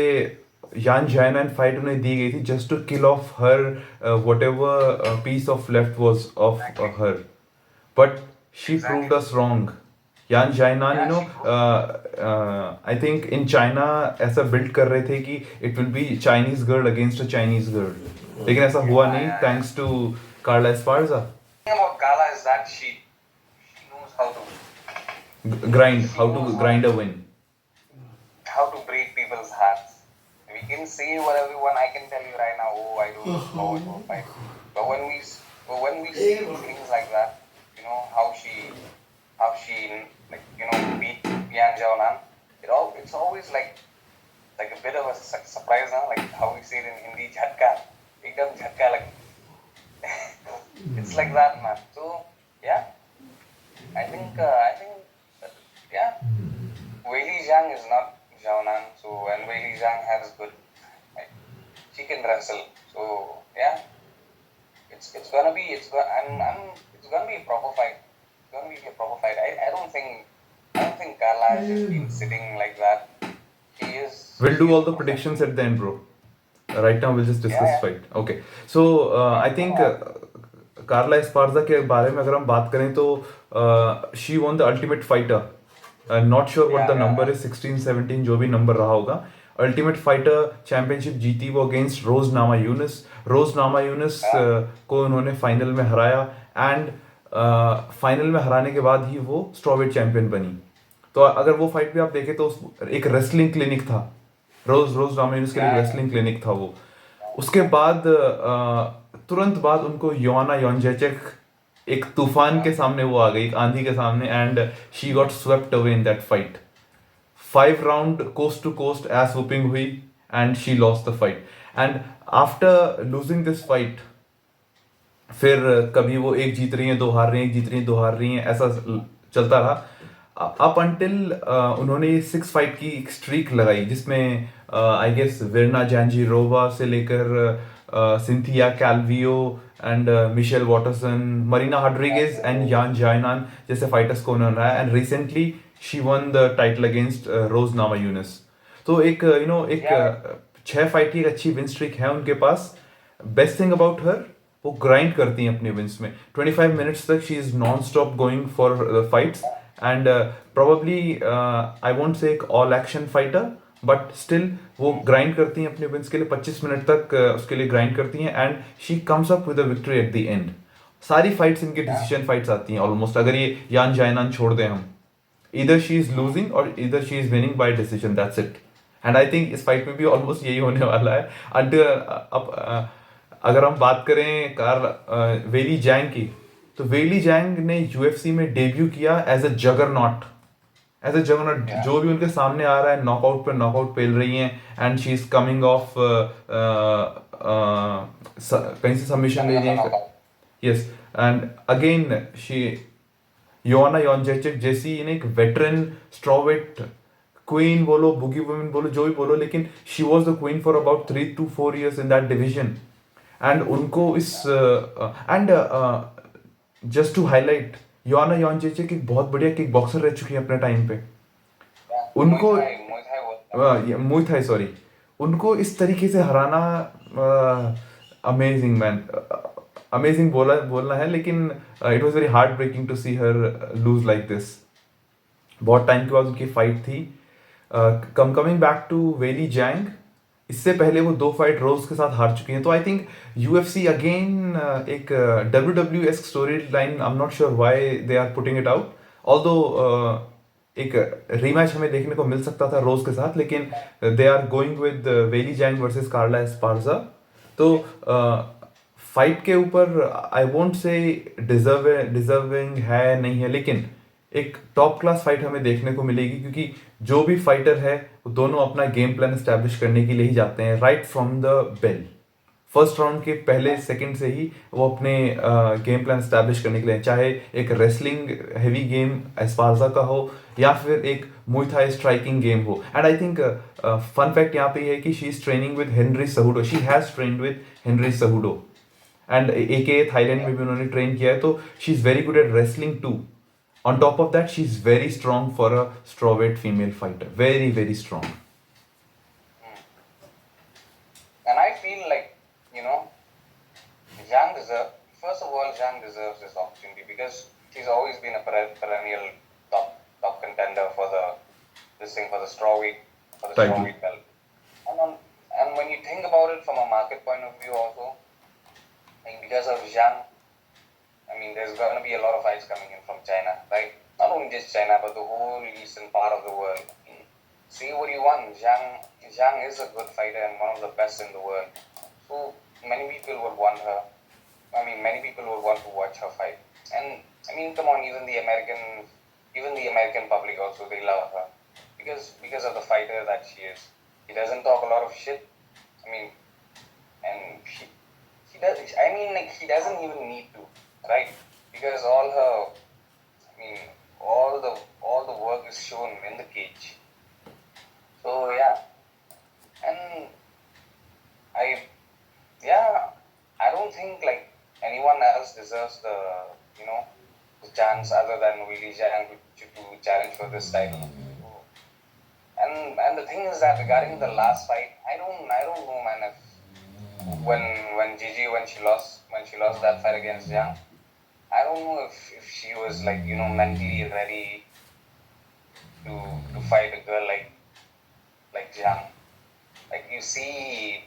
यान जायनान fight उन्हें दी गई थी just to kill off her whatever piece of left was of Exactly. her, but she proved Exactly. us wrong. यान जायनान, Yeah, she proved. I think in China ऐसा build कर रहे थे कि it will be Chinese girl against a Chinese girl, लेकिन ऐसा हुआ Yeah, नहीं yeah, yeah. thanks to Carla Esparza. The thing about Carla is that she knows how to Grind, she how to knows grind a win. how to break people's hearts. We can say whatever we want. I can tell you right now, oh, I don't look forward to a fight. But when we see things like that, you know how she like beat Yan Jiaonan, it's always like a bit of a surprise, huh? Like how we say it in Hindi, jhatka, ekdam jhatka, like it's like that, man. So yeah, I think yeah, Weili Zhang is not Jiaonan, so and Weili Zhang has good, like, she can wrestle. So yeah, it's gonna be it's gonna be a proper fight. It's gonna be a proper fight. I don't think Carla has just been sitting like that. We'll She do is all the perfect. predictions at the end, bro. Right now, we'll just Yeah, discuss yeah. fight. Okay. So, I think Carla Esparza के बारे में अगर हम बात करें तो she won the ultimate fighter. Not sure what Yeah, the yeah, number is, 16 17 जो भी नंबर रहा होगा. अल्टीमेट फाइटर चैंपियनशिप जीती वो अगेंस्ट रोज नामा यूनिस. रोज नामा यूनिस yeah. को उन्होंने फाइनल में हराया, एंड फाइनल में हराने के बाद ही वो स्ट्रॉवेट चैंपियन बनी. तो अगर वो फाइट भी आप देखें तो एक रेसलिंग क्लिनिक था. रोज रोज नामा यूनिस के लिए एक Yeah, रेसलिंग क्लिनिक था वो. उसके बाद तुरंत बाद उनको योना योंजेचेक, एक तूफान के सामने वो आ गई, एक आंधी के सामने, and she got swept away in that fight. 5 round coast to coast ass whooping हुई, and she lost the fight. And after losing this fight, फिर कभी वो एक जीत रही हैं, दो हार रही हैं, एक जीत रही हैं, दो हार रही हैं, ऐसा चलता रहा अप अंटिल उन्होंने 6 फाइट की एक स्ट्रीक लगाई, जिसमें आई गेस विरना जैंजीरोवा से लेकर Cynthia Calvillo and Michelle Waterson, Marina Rodriguez and Yan Xiaonan जैसे फाइटर्स को उन्होंने हराया, and recently she won the title against Rose Namajunas. तो एक एक yeah, 6 फाइट की एक अच्छी विन स्ट्रीक है उनके पास. बेस्ट थिंग अबाउट हर, वो ग्राइंड करती हैं अपने विंस में. 25 मिनट्स तक she is non stop going for the fights, and probably I won't say एक all action fighter, but still वो ग्राइंड करती हैं अपने विंस के लिए. 25 मिनट तक उसके लिए ग्राइंड करती हैं, and she comes up with a victory at the and. सारी फाइट्स इनके yeah. डिसीजन फाइट्स आती हैं ऑलमोस्ट, अगर ये यान जायनान छोड़ दें हम. इधर शी इज लूजिंग और इधर she is winning by decision, that's it. And I think इस फाइट में भी ऑलमोस्ट यही होने वाला है. अंटिल अब अगर हम बात करें वेली जैंग की, तो वेली जैंग ने यूएफसी में डेब्यू किया as a juggernaut. As a juggernaut, Yeah. जो भी उनके सामने आ रहा है नॉकआउट पे नॉकआउट पेल रही हैं, and she is coming of कहीं से सबमिशन ले Coming रही off a हैं. knockout. Yes, and again she योना योंजेचिक जैसी इन एक वेटरन स्ट्रॉवेट क्वीन बोलो, बुगी वुमेन बोलो, जो भी बोलो, लेकिन she was the queen for about 3 to 4 years in that division. And उनको इस एंड जस्ट टू हाईलाइट, योना योंजेचिक एक बहुत बढ़िया किक बॉक्सर रह चुकी है अपने टाइम पे. Yeah. उनको Muay Thai was. मुई थाई, सॉरी, उनको इस तरीके से हराना अमेजिंग मैन. अमेजिंग बोलना है, लेकिन it was very heartbreaking to see her lose like this. बहुत टाइम के बाद उनकी फाइट थी. Coming back to Weili Zhang, इससे पहले वो 2 फाइट रोज के साथ हार चुकी हैं. तो आई थिंक यूएफसी अगेन एक W esque storyline, I am not sure why they are putting it out. Although एक रीमैच हमें देखने को मिल सकता था रोज के साथ, लेकिन they are going with Weili Zhang versus Carla Esparza. तो फाइट के ऊपर आई वोंट से डिजर्विंग है नहीं है, लेकिन एक टॉप क्लास फाइट हमें देखने को मिलेगी, क्योंकि जो भी फाइटर है वो दोनों अपना गेम प्लान एस्टैब्लिश करने के लिए ही जाते हैं right from the bell. First round के पहले सेकंड से ही वो अपने गेम प्लान एस्टैब्लिश करने के लिए, चाहे एक रेसलिंग हैवी गेम एस्पार्जा का हो या फिर एक मुई थाई स्ट्राइकिंग गेम हो. And I think fun fact यहाँ पे ये है कि she is training with Henry Cejudo. She has trained with Henry Cejudo, and AKA Thailand में भी उन्होंने ट्रेन किया है. तो she is very good at wrestling too. On top of that, she's very strong for a strawweight female fighter. Very, very strong. first of all, Zhang deserves this opportunity because she's always been a perennial top contender for the this thing for the Title. strawweight belt. And on, and when you think about it from a market point of view, also, like because of Zhang, I mean, there's going to be a lot of fights coming in from China, right? Not only just China, but the whole eastern part of the world. Say what you want, Zhang is a good fighter and one of the best in the world. So many people would want her. I mean, many people would want to watch her fight. And I mean, come on, even the American public also, they love her because of the fighter that she is. He doesn't talk a lot of shit. I mean, and he does. I mean, like he doesn't even need to, right? Because all her, I mean, all the work is shown in the cage. So yeah, and I yeah, I don't think like anyone else deserves the chance other than Weili Zhang to challenge for this title. And the thing is that regarding the last fight, I don't know, man. If when Gigi when she lost that fight against Zhang, I don't know if she was like mentally ready to to fight a girl like Zhang. Like you see,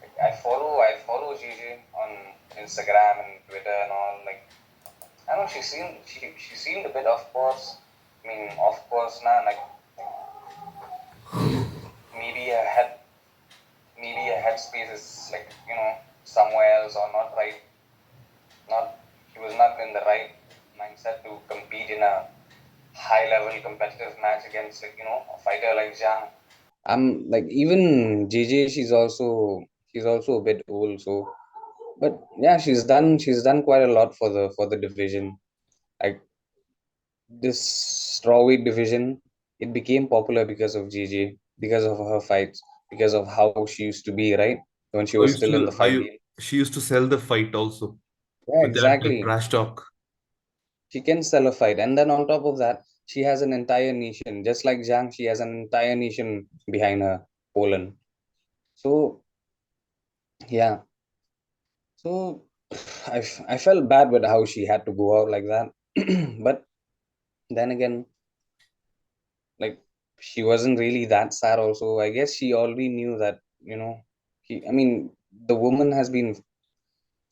like, I follow Gigi on Instagram and Twitter and all. Like I know she seemed a bit, of course. I mean, of course, nah, like maybe her head maybe her headspace is like somewhere else or not right. Not He was not in the right mindset to compete in a high level competitive match against a fighter like Zhang. Like even JJ, she's also a bit old, so but yeah, she's done quite a lot for the division. Like this strawweight division, it became popular because of JJ, because of her fights, because of how she used to be, right? When she How was used still in the to how fight you game. she used to sell the fight also Yeah, with that exactly. trash talk. She can sell a fight, and then on top of that, she has an entire nation. Just like Zhang, she has an entire nation behind her, Poland. So yeah, so I felt bad with how she had to go out like that, but then again, like she wasn't really that sad. Also, I guess she already knew that I mean, the woman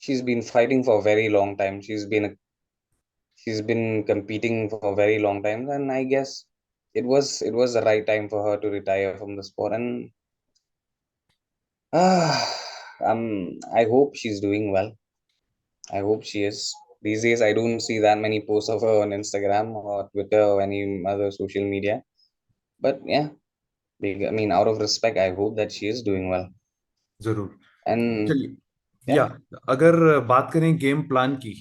she's been fighting for a very long time. She's been competing for a very long time, and I guess it was the right time for her to retire from the sport. And ah, I hope she's doing well. I hope she is. These days, I don't see that many posts of her on Instagram or Twitter or any other social media. But yeah, I mean, out of respect, I hope that she is doing well. जरूर. And चलिए. या yeah, अगर बात करें game plan की,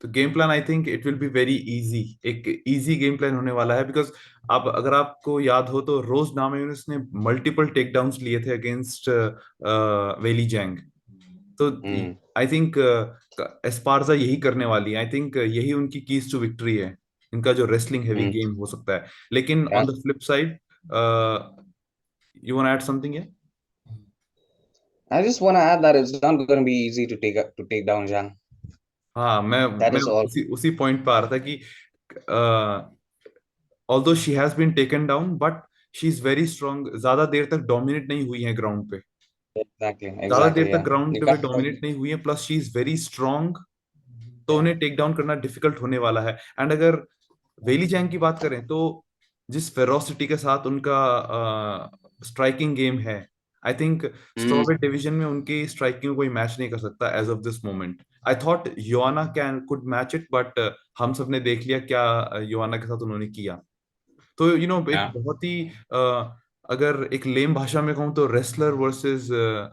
तो game plan I think it will be very easy. एक easy game plan होने वाला है बिकॉज अब अगर आपको याद हो तो रोज नामायोनिस ने मल्टीपल टेक डाउन्स लिए थे अगेंस्ट वेली जैंग. तो mm, आई थिंक एस्पार्जा यही करने वाली है. आई थिंक यही उनकी कीज टू विक्ट्री है. इनका जो रेसलिंग हैवी mm, गेम हो सकता है. लेकिन yeah. On the flip side, you want add something? I just want to add that it's not going to be easy to take down Zhang. हाँ, मैं That मैं is all. उसी point पे आ रहा था कि although she has been taken down but she is very strong. ज्यादा देर तक डोमिनेट नहीं हुई है ग्राउंड पे. Exactly, ज्यादा देर exactly. तक Yeah, ग्राउंड you पे वे can't. डोमिनेट नहीं हुई है. Plus she is very strong. तो Yeah. उन्हें टेक डाउन करना डिफिकल्ट होने वाला है. एंड अगर वेली जैंग की बात करें तो जिस फेरोसिटी के साथ उनका स्ट्राइकिंग गेम है, I think Mm, strawweight division में उनकी स्ट्राइकिंग कोई मैच नहीं कर सकता as of this moment. I thought Joanna can could match it but हम सबने देख लिया क्या योआना के साथ उन्होंने किया. तो एक yeah. बहुत ही अगर एक लेम भाषा में कहूँ तो wrestler versus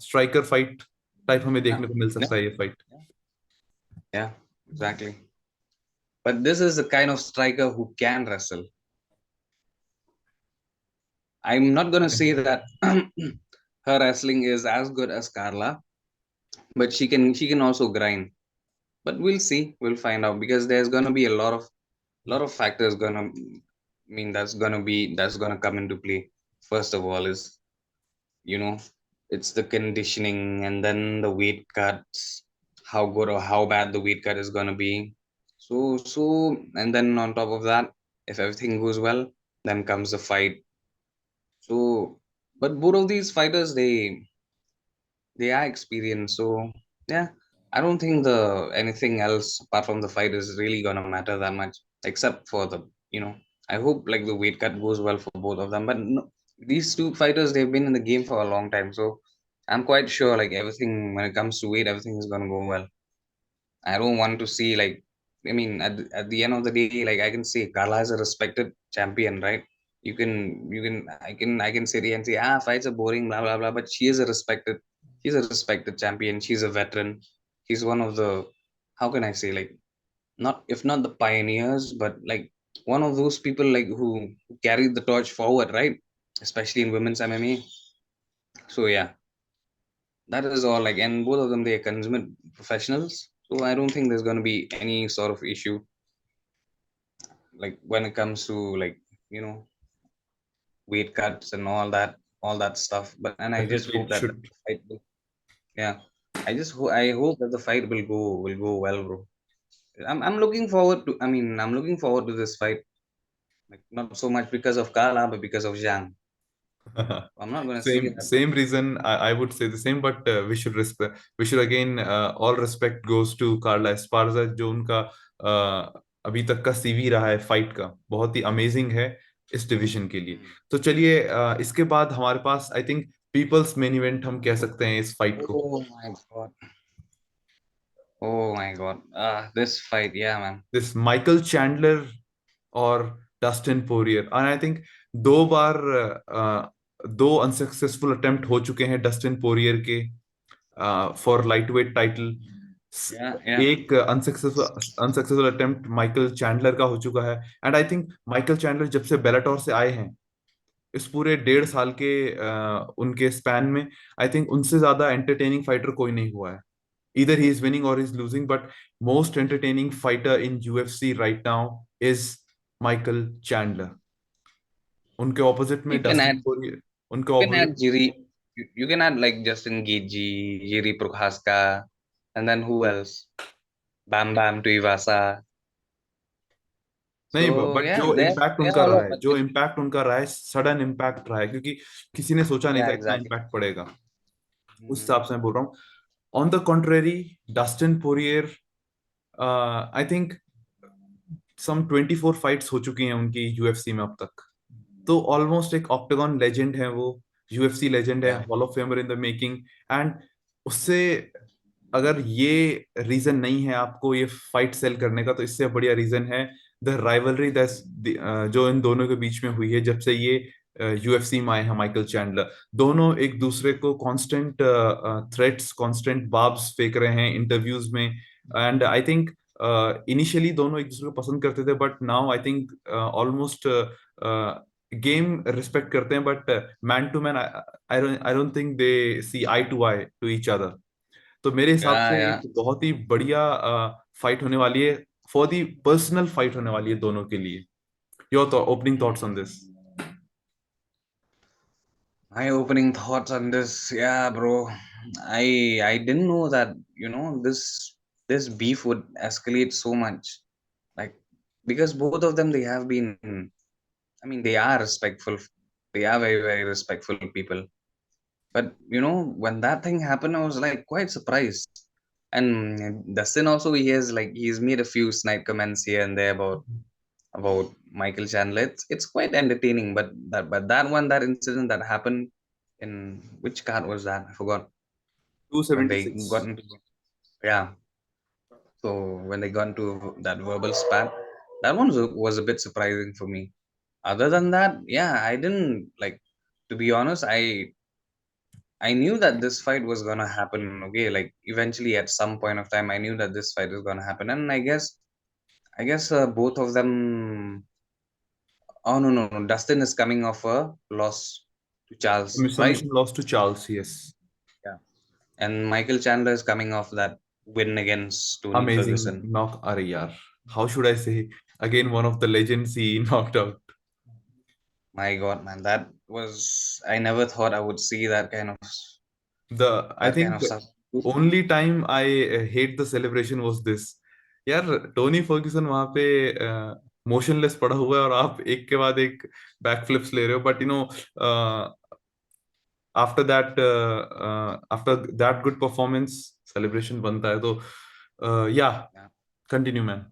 striker fight type हमें Yeah. देखने को मिल Yeah. सकता है ये fight. Yeah. Exactly. But this is the kind of striker who can wrestle. I'm not gonna say that her wrestling is as good as Carla, but she can also grind. But we'll see, we'll find out because there's gonna be a lot of factors that's gonna come into play. First of all, is you know it's the conditioning and then the weight cuts, how good or how bad the weight cut is gonna be. And then on top of that, if everything goes well, then comes the fight. So, but both of these fighters, they are experienced. So yeah, I don't think the anything else apart from the fight is really gonna matter that much, except for the I hope like the weight cut goes well for both of them. But no, these two fighters, they've been in the game for a long time, so I'm quite sure like everything when it comes to weight, everything is gonna go well. I don't want to see like, I mean, at the end of the day, like I can say Carla is a respected champion, right? I can sit here and say, fights are boring, blah blah blah. But she's a respected champion. She's a veteran. She's one of the, how can I say, like, not if not the pioneers, but like one of those people like who carried the torch forward, right? Especially in women's MMA. So yeah, that is all. Like, and both of them, they are consummate professionals. So I don't think there's going to be any sort of issue like when it comes to like you know weight cuts and all that stuff. But and I just Definitely hope it that the should. fight will, yeah, I hope that the fight will go well, bro. I'm looking forward to. I mean, I'm looking forward to this fight. Like not so much because of Carla, but because of Zhang. I'm not gonna see Same that. same reason. I would say the same, but we should respect. We should again, all respect goes to Carla Esparza, जो उनका अभी तक का CV रहा है fight का, बहुत ही amazing है इस डिवीजन के लिए। तो चलिए, इसके बाद हमारे पास I think people's main event हम कह सकते हैं इस फाइट को। Oh my god. Oh my god. This fight, yeah, man. This Michael Chandler और डस्टिन पोरियर, और आई थिंक दो बार, दो अनसक्सेसफुल अटेम्प्ट हो चुके हैं डस्टिन पोरियर के for lightweight title. Yeah, yeah. एक unsuccessful unsuccessful attempt Michael Chandler का हो चुका है। And I think Michael Chandler जब से बेलाटोर से आए हैं इस पूरे 1.5 साल के उनके स्पैन में, आई थिंक उनसे ज्यादा एंटरटेनिंग फाइटर कोई नहीं हुआ है। either he is winning or he's losing, but most entertaining fighter in UFC right now is Michael Chandler. उनके ऑपोजिट में You can Dustin add Poirier, उनके you can add opposite Jiri. You can add like Justin Gaethje, Jiri Prochaska, and then who else? Bam Bam Tuivasa. नहीं, So but yeah, जो there impact there उनका are a रहा lot. है, But जो impact उनका रहा है, sudden impact रहा है, क्योंकि किसी ने सोचा नहीं yeah, था इतना exactly. इम्पैक्ट पड़ेगा। उस Mhm. हिसाब से मैं बोल रहा हूँ। On the contrary, Dustin Poirier, I think some 24 fights हो चुकी हैं उनकी यूएफसी में अब तक। तो ऑलमोस्ट एक ऑक्टागन लेजेंड है वो, यूएफसी लेजेंड है, Yeah. Hall of famer in the making. And उससे अगर ये रीजन नहीं है आपको ये फाइट सेल करने का, तो इससे बढ़िया रीजन है द राइवलरी दैट्स जो इन दोनों के बीच में हुई है जब से ये यूएफसी में आए हैं माइकल चैंडलर। दोनों एक दूसरे को कांस्टेंट थ्रेट्स, कांस्टेंट बाब्स फेंक रहे हैं इंटरव्यूज में। एंड आई थिंक इनिशियली दोनों एक दूसरे को पसंद करते थे, but now I think almost game respect करते हैं, but man to man I don't think they see eye to each other. तो मेरे हिसाब Yeah, से yeah. एक बहुत ही बढ़िया फाइट होने वाली है, फॉर दी पर्सनल फाइट होने वाली है दोनों के लिए। योर तो opening thoughts on this? My opening thoughts on this, yeah, bro. I didn't know that this beef would escalate so much. Like because both of them they have been. I mean, they are respectful. They are very very respectful people. But when that thing happened, I was like quite surprised. And Dustin also he's made a few snide comments here and there about Michael Chandler. It's quite entertaining, but that incident that happened in which card was that? I forgot. When they 276। got into yeah, so when they got into that verbal spat, that one was a bit surprising for me. Other than that, yeah, I didn't like. To be honest, I knew that this fight was gonna happen. Okay, like eventually at some point of time, I knew that this fight was gonna happen, and I guess both of them. Oh no, Dustin is coming off a loss to Charles, right? Submission loss to Charles, yes। Yeah. And Michael Chandler is coming off that win against Tony amazing Ferguson. Knock, अरे यार, how should I से, again one of the legends he knocked out. My God, man, that was I never thought I would see the I that kind think of stuff. only time I hate the celebration was this. यार Tony Fergusson वहां पे motionless पड़ा हुआ है और आप एक के बाद एक बैक फ्लिप्स ले रहे हो, but you know after that good performance celebration बनता है, तो या Yeah. Continue man.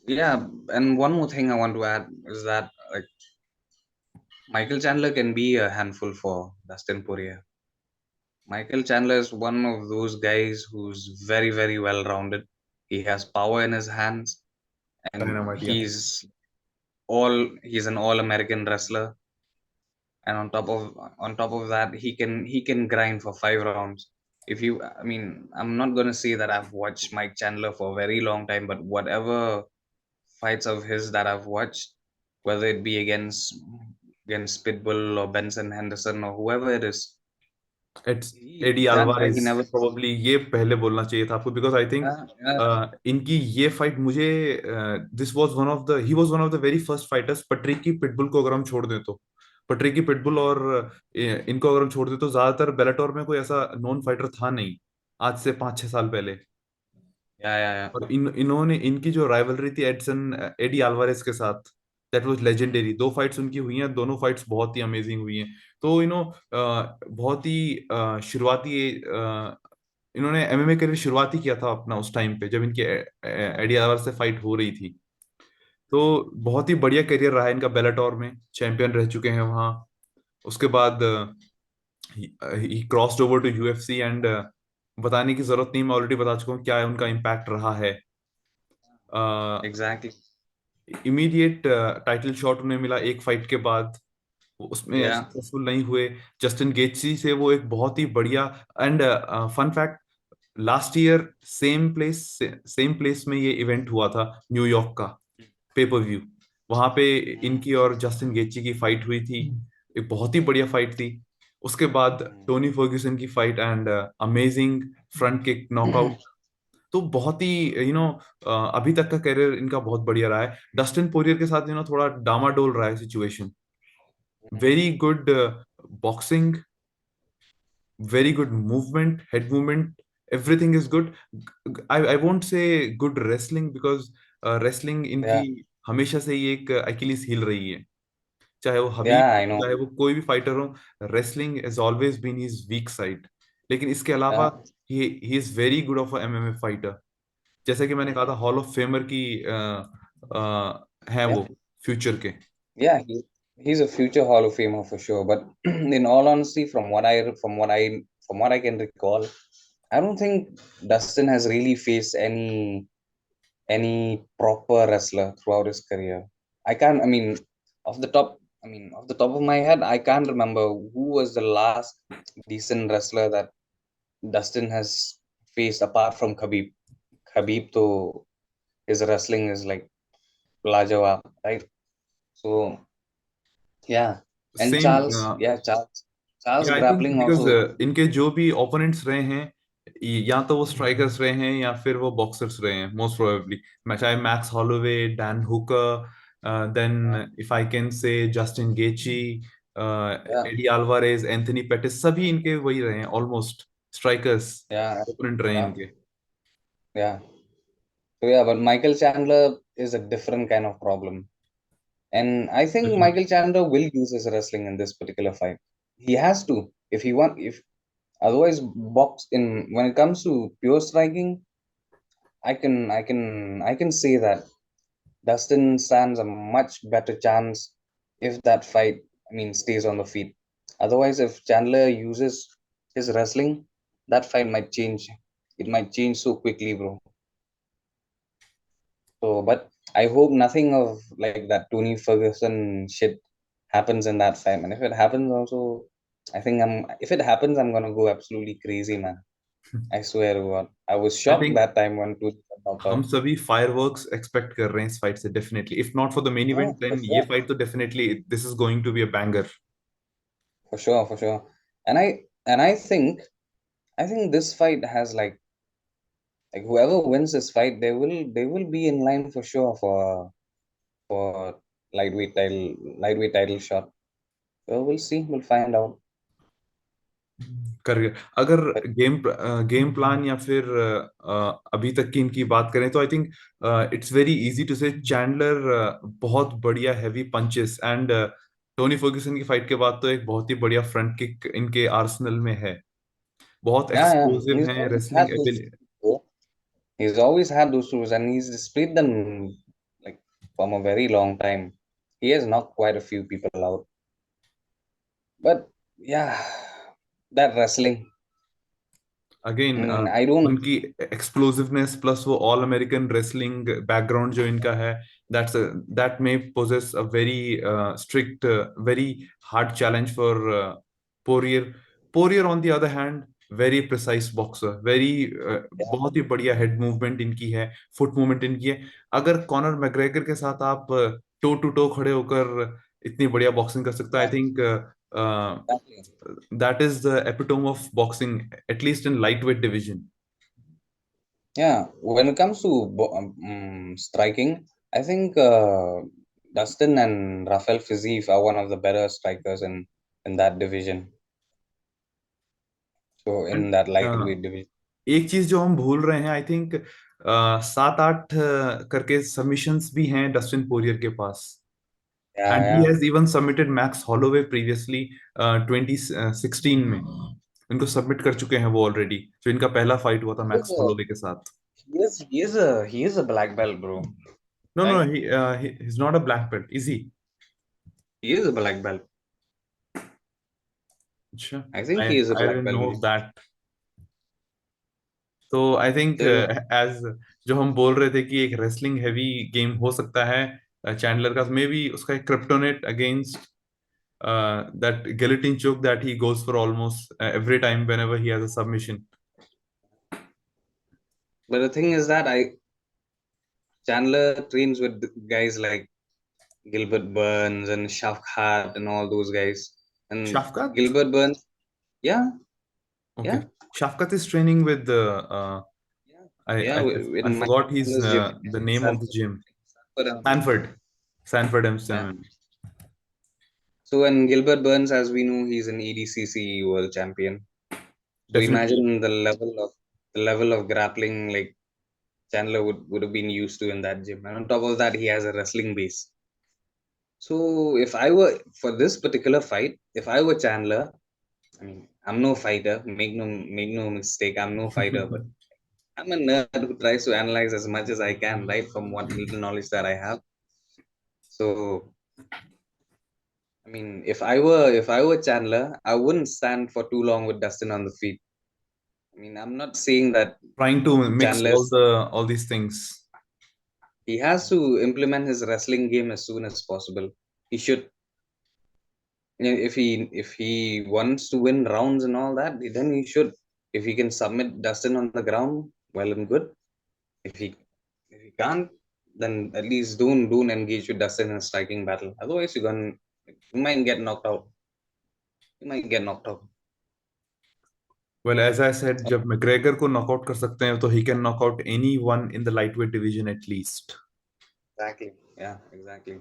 Yeah, and one more thing I want to add is that like Michael Chandler can be a handful for Dustin Poirier. Michael Chandler is one of those guys who's very, very well rounded. He has power in his hands, and dynamite या. he's an all American wrestler. And on top of that, he can grind for 5 rounds. If you, I mean, I'm not gonna say that I've watched Mike Chandler for a very long time, but whatever fights of his that I've watched, whether it be against Pitbull or Benson Henderson or whoever it is, it's Eddie that guy he Alvarez. never. Probably ये पहले बोलना चाहिए था आपको, because I think Yeah, yeah, इनकी ये fight मुझे, this was one of the he was one of the very first fighters. Patricky Pitbull को अगर हम छोड़ दें तो, पट्रिकी पिटबुल और इनको अगर हम छोड़ दें तो ज्यादातर बेलाटोर में कोई ऐसा नॉन फाइटर था नहीं आज से 5-6 साल पहले. yeah, yeah, yeah. और इन्होंने इनकी जो राइवलरी थी एडी अल्वारेज के साथ, दैट वाज लेजेंडरी. 2 फाइट्स उनकी हुई हैं, दोनों फाइट्स बहुत ही अमेजिंग हुई हैं. तो बहुत ही शुरुआती इन्होंने एमएमए करियर शुरुआत ही किया था अपना उस टाइम पे जब इनकी एडी अल्वारेज से फाइट हो रही थी. तो बहुत ही बढ़िया करियर रहा है इनका. बेलाटोर में चैंपियन रह चुके हैं वहाँ. उसके बाद he crossed over to UFC and बताने की जरूरत नहीं, मैं ऑलरेडी बता चुका हूँ क्या उनका इम्पैक्ट रहा है. Exactly. इमीडिएट टाइटल शॉट उन्हें मिला एक फाइट के बाद, वो उसमें Yeah. सक्सेसफुल नहीं हुए. जस्टिन गेटसी से वो एक बहुत ही बढ़िया. And fun fact, last year same place में ये इवेंट हुआ था, न्यूयॉर्क का पेपर व्यू. वहां पे Mm, इनकी और जस्टिन गेटसी की फाइट हुई थी. एक बहुत ही बढ़िया फाइट थी. उसके बाद mm. टोनी फर्ग्यूसन की fight and amazing front kick knockout. तो बहुत ही अभी तक का करियर इनका बहुत बढ़िया रहा है. डस्टिन पोरियर के साथ थोड़ा डामाडोल रहा है situation. Very good boxing, very good movement, head movement, everything is good. I won't say good wrestling because wrestling इनकी Yeah, हमेशा से ही एक अकिलीज हील रही है. चाहे वो हबीब, yeah, I know. चाहे वो कोई भी फाइटर हो, wrestling has always been his weak side. लेकिन इसके अलावा Yeah. He is very good of MMA fighter. जैसा कि मैंने कहा था, हॉल ऑफ फेमर की हैं Yeah, वो फ्यूचर के. yeah, he's a future Hall of Famer for sure. But in all honesty, from what I can recall, I don't think Dustin has really faced any proper wrestler throughout his career. I can't. Off the top, off the top of my head, I can't remember who was the last decent wrestler that Dustin has faced apart from Khabib. Khabib, though his wrestling is like Lajawa, right? So yeah, and same. Charles I think grappling because also. इनके जो भी opponents रहे हैं, या तो वो strikers रहे हैं या फिर वो बॉक्सर्स रहे हैं मोस्ट प्रोबेबली. मैं चाहे Max Holloway, Dan Hooker, then Yeah, if I can say Justin Gaethje, yeah, Eddie Alvarez, Anthony Pettis, सभी इनके वही रहे हैं ऑलमोस्ट. स्ट्राइकर्स yeah, ओपोनेंट रहे हैं yeah, इनके. yeah. So yeah, but Michael Chandler is a different kind of problem. And I think Michael Chandler will use his wrestling in this particular fight. He has to. If he want if otherwise box in when it comes to pure striking, I can say that Dustin stands a much better chance if that fight stays on the feet. Otherwise, if Chandler uses his wrestling, that fight might change. It might change so quickly, bro. So, but I hope nothing of like that Tony Ferguson shit happens in that fight, man. If it happens, also, I think If it happens, I'm gonna go absolutely crazy, man. I swear to God. I was I shocked think that time when Tony got knocked हम out. सभी fireworks expect कर रहे हैं इस फाइट से definitely. If not for the main event Oh, for then ये sure, fight तो definitely this is going to be a banger. for sure, for sure. And I think this fight has like whoever wins this fight, they will be in line for sure for lightweight title shot. So we'll see. We'll find out. कर अगर But game plan या फिर अभी तक की इनकी बात करें तो I think it's very easy to say Chandler बहुत बढ़िया heavy punches and Tony Ferguson की फाइट के बाद तो एक बहुत ही बढ़िया फ्रंट किक इनके आर्सेनल में है, बहुत yeah, yeah, एक्सप्लोसिव he's हैं, always had wrestling those. Ability. He's always had those tools, and he's displayed them like from a very long time. He has knocked quite a few people out, but yeah, that wrestling. Again I don't. उनकी explosiveness plus वो all American wrestling background जो इनका है, that's that may poses a very strict very hard challenge for Poirier. Poirier on the other hand very precise boxer, very बहुत ही बढ़िया head movement इनकी है, फुट मूवमेंट इनकी है। अगर कॉनर मैग्रेगर के साथ आप टो टू टो खड़े होकर इतनी बढ़िया बॉक्सिंग कर सकते हो, आई Yeah, think exactly. that is the epitome of boxing, at least in lightweight division. Yeah, when it comes to striking, I think Dustin and Rafael Fiziev are one of the better strikers in that division. So in And that lightweight division. एक चीज जो हम भूल रहे हैं, I think 7-8 करके submissions भी हैं डस्टिन पोरियर के पास, Yeah, and he yeah. Has even submitted max Holloway previously 2016 में। इनको सबमिट कर चुके हैं वो ऑलरेडी, जो इनका पहला फाइट हुआ था He is Max a Holloway के साथ। he is a black belt, bro. No no, Right? he is not a black belt, is he? He is a black belt. अच्छा, I think I he is a I black didn't belt. know that. तो I think So, as जो हम बोल रहे थे कि एक wrestling heavy game हो सकता है चैंडलर का, मे बी उसका एक kryptonite against that guillotine choke that he goes for almost every time whenever he has a submission. but the thing is that I Chandler trains with guys like Gilbert Burns and Shafkat and all those guys. And Shafkat? Gilbert Burns, yeah, Okay. yeah, Shafkat is training with yeah, I, yeah. I In I my forgot his Chandler's gym, the name of the Sanford, gym. Sanford, Sanford. Sanford yeah. Amsterdam. So when Gilbert Burns, as we know, he's an EDCC world champion. So Definitely. imagine the level of grappling like Chandler would have been used to in that gym. And on top of that, he has a wrestling base. So if I were for this particular fight, if I were Chandler, I mean, I'm no fighter. Make no mistake. I'm no fighter, but I'm a nerd who tries to analyze as much as I can, right, from what little knowledge that I have. So I mean, if I were Chandler, I wouldn't stand for too long with Dustin on the feet. I mean, I'm not saying that Trying to mix Chandler's all these things. he has to implement his wrestling game as soon as possible. He should, if he wants to win rounds and all that, then he should. If he can submit Dustin on the ground, well and good. If he can't, then at least don't engage with Dustin in a striking battle. Otherwise, you might get knocked out. You might get knocked out. Well, as I said, जब McGregor को knockout कर सकते हैं तो he can knock out anyone in the lightweight division at least. Exactly. Yeah. Exactly.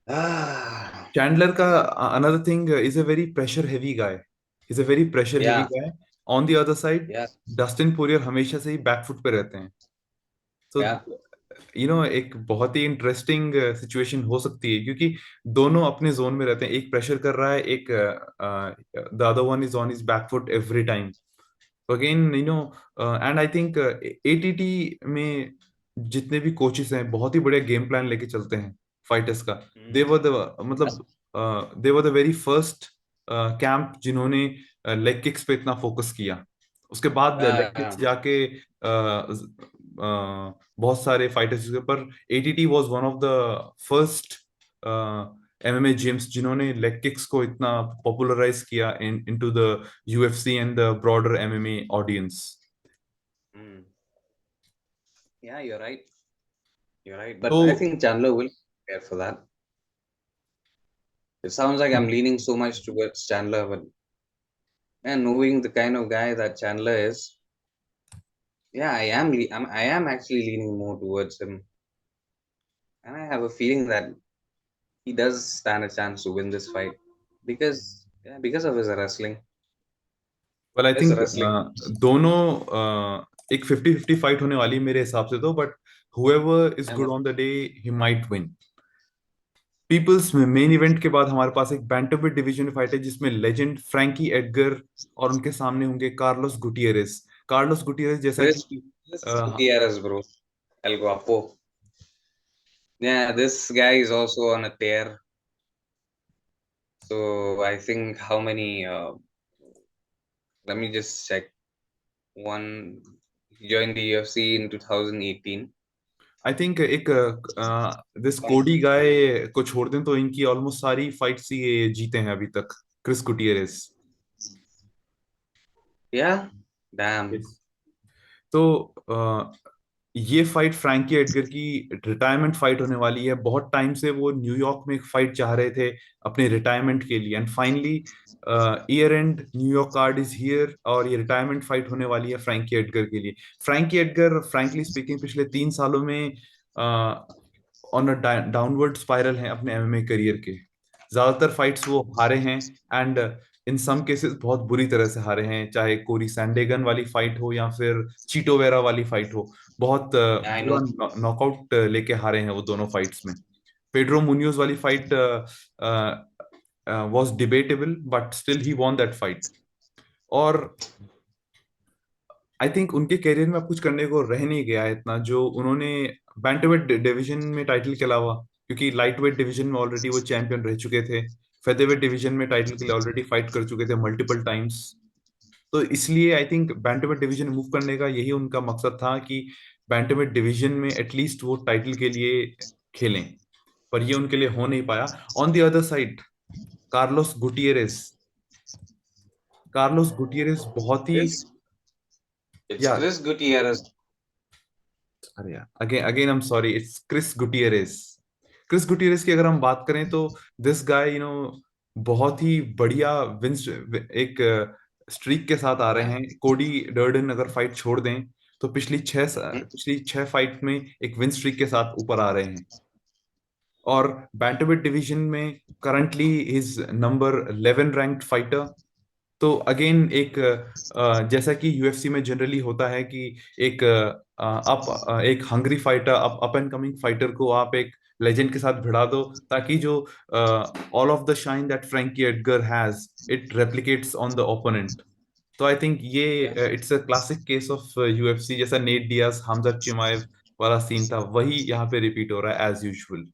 Ah. Chandler का another thing is a very pressure heavy guy. He's a very pressure heavy Yeah. guy. On the other side, Yeah. Dustin Poirier हमेशा से ही back foot पे रहते हैं। तो Yeah. एक बहुत ही interesting situation हो सकती है, क्योंकि दोनों अपने जोन में रहते हैं, एक प्रेशर कर रहा है, एक the other one is on his back foot every time. Again and I think ATT में जितने भी कोचेस हैं बहुत ही बढ़िया गेम प्लान लेके चलते हैं फाइटर्स का। दे Mm. वर द मतलब they were the very first camp जिन्होंने लेग किक्स पे इतना फोकस किया। उसके बाद लेग Yeah. Kicks Yeah. जाके बहुत सारे फाइटर्स के, पर ATT was one of the first MMA gyms जिन्होंने लेग किक्स को इतना पॉपुलराइज किया into the UFC and the broader MMA audience. Mm. Yeah. You're right. You're right. तो But I think Chandler will care for that. It sounds like I'm leaning so much towards Chandler, but man, knowing the kind of guy that Chandler is, yeah, I am actually leaning more towards him, and I have a feeling that he does stand a chance to win this fight because, yeah, because of his wrestling. Well I It's think wrestling. दोनों एक 50-50 fight होने वाली है मेरे हिसाब से तो, but whoever is Yeah, good man. on the day he might win. People's में मेन इवेंट के बाद हमारे पास एक बैंटमवेट डिवीजन फाइट है जिसमें लेजेंड फ्रैंकी एडगर और उनके सामने होंगे कार्लोस गुटियरेस। कार्लोस गुटियरेस जैसा Chris, कि Chris Gutierrez, bro. El Guapo. Yeah, this guy is also on a tear. So I think how many? Let me just check. One, he joined the UFC in 2018. I think एक this कोडी गाय को छोड़ दें तो इनकी almost सारी fights ये जीते हैं अभी तक, क्रिस गुटियरेस। Yeah, damn. तो ये फाइट फ्रैंकी एडगर की रिटायरमेंट फाइट होने वाली है। बहुत टाइम से वो न्यूयॉर्क में एक फाइट चाह रहे थे अपने रिटायरमेंट के लिए, and finally year and New York card is here, और ये रिटायरमेंट फाइट होने वाली है फ्रैंकी एडगर के लिए। फ्रैंकी एडगर फ्रैंकली स्पीकिंग पिछले 3 सालों में ऑन अ डाउनवर्ड स्पाइरल हैं अपने एमएमए करियर के। ज्यादातर फाइट्स वो हारे हैं, एंड इन सम केसेस बहुत बुरी तरह से हारे हैं, चाहे कोरी सैंडेगन वाली फाइट हो या फिर चीटोवेरा वाली फाइट हो। बहुत Yeah, I बुरा know. नॉकआउट लेके हारे हैं वो दोनों फाइट्स में। पेड्रो मुनियोज वाली fight was debatable, but still he won that fight. और आई थिंक उनके करियर में अब कुछ करने को रह नहीं गया है इतना जो उन्होंने बैंटमवेट डिवीजन में टाइटल के अलावा, क्योंकि लाइट वेट डिवीजन में ऑलरेडी वो चैंपियन रह चुके थे, फेदरवेट डिवीजन में टाइटल के लिए ऑलरेडी फाइट कर चुके थे मल्टीपल टाइम्स। तो इसलिए I think bantamweight division move करने का यही उनका मकसद था कि बैंटमवेट डिवीजन में एटलीस्ट वो टाइटल के लिए खेलें, पर ये उनके लिए हो नहीं पाया। On the other side, Carlos Gutierrez, Carlos Gutierrez बहुत ही, It's it's या Chris Gutierrez. अरे यार, again again I am sorry, it's Chris Gutierrez. Chris Gutierrez की अगर हम बात करें तो दिस गाय बहुत ही बढ़िया विंस एक स्ट्रीक के साथ आ रहे Yeah. हैं। कोडी डर्डन अगर फाइट छोड़ दें तो Mhm. पिछली 6 फाइट में एक विन स्ट्रीक के साथ ऊपर आ रहे हैं। और बैंटमवेट डिवीजन में currently is number 11 ranked fighter. तो अगेन एक जैसा कि यूएफसी में जनरली होता है कि एक एक hungry fighter, up and coming fighter को आप एक लेजेंड के साथ भिड़ा दो, ताकि जो all of the shine that Frankie Edgar has it replicates on the opponent. तो आई थिंक ये Yes. It's a classic case of UFC, जैसा नेट डियाज हमजा चिमाएव वाला सीन था, वही यहाँ पे रिपीट हो रहा है as usual.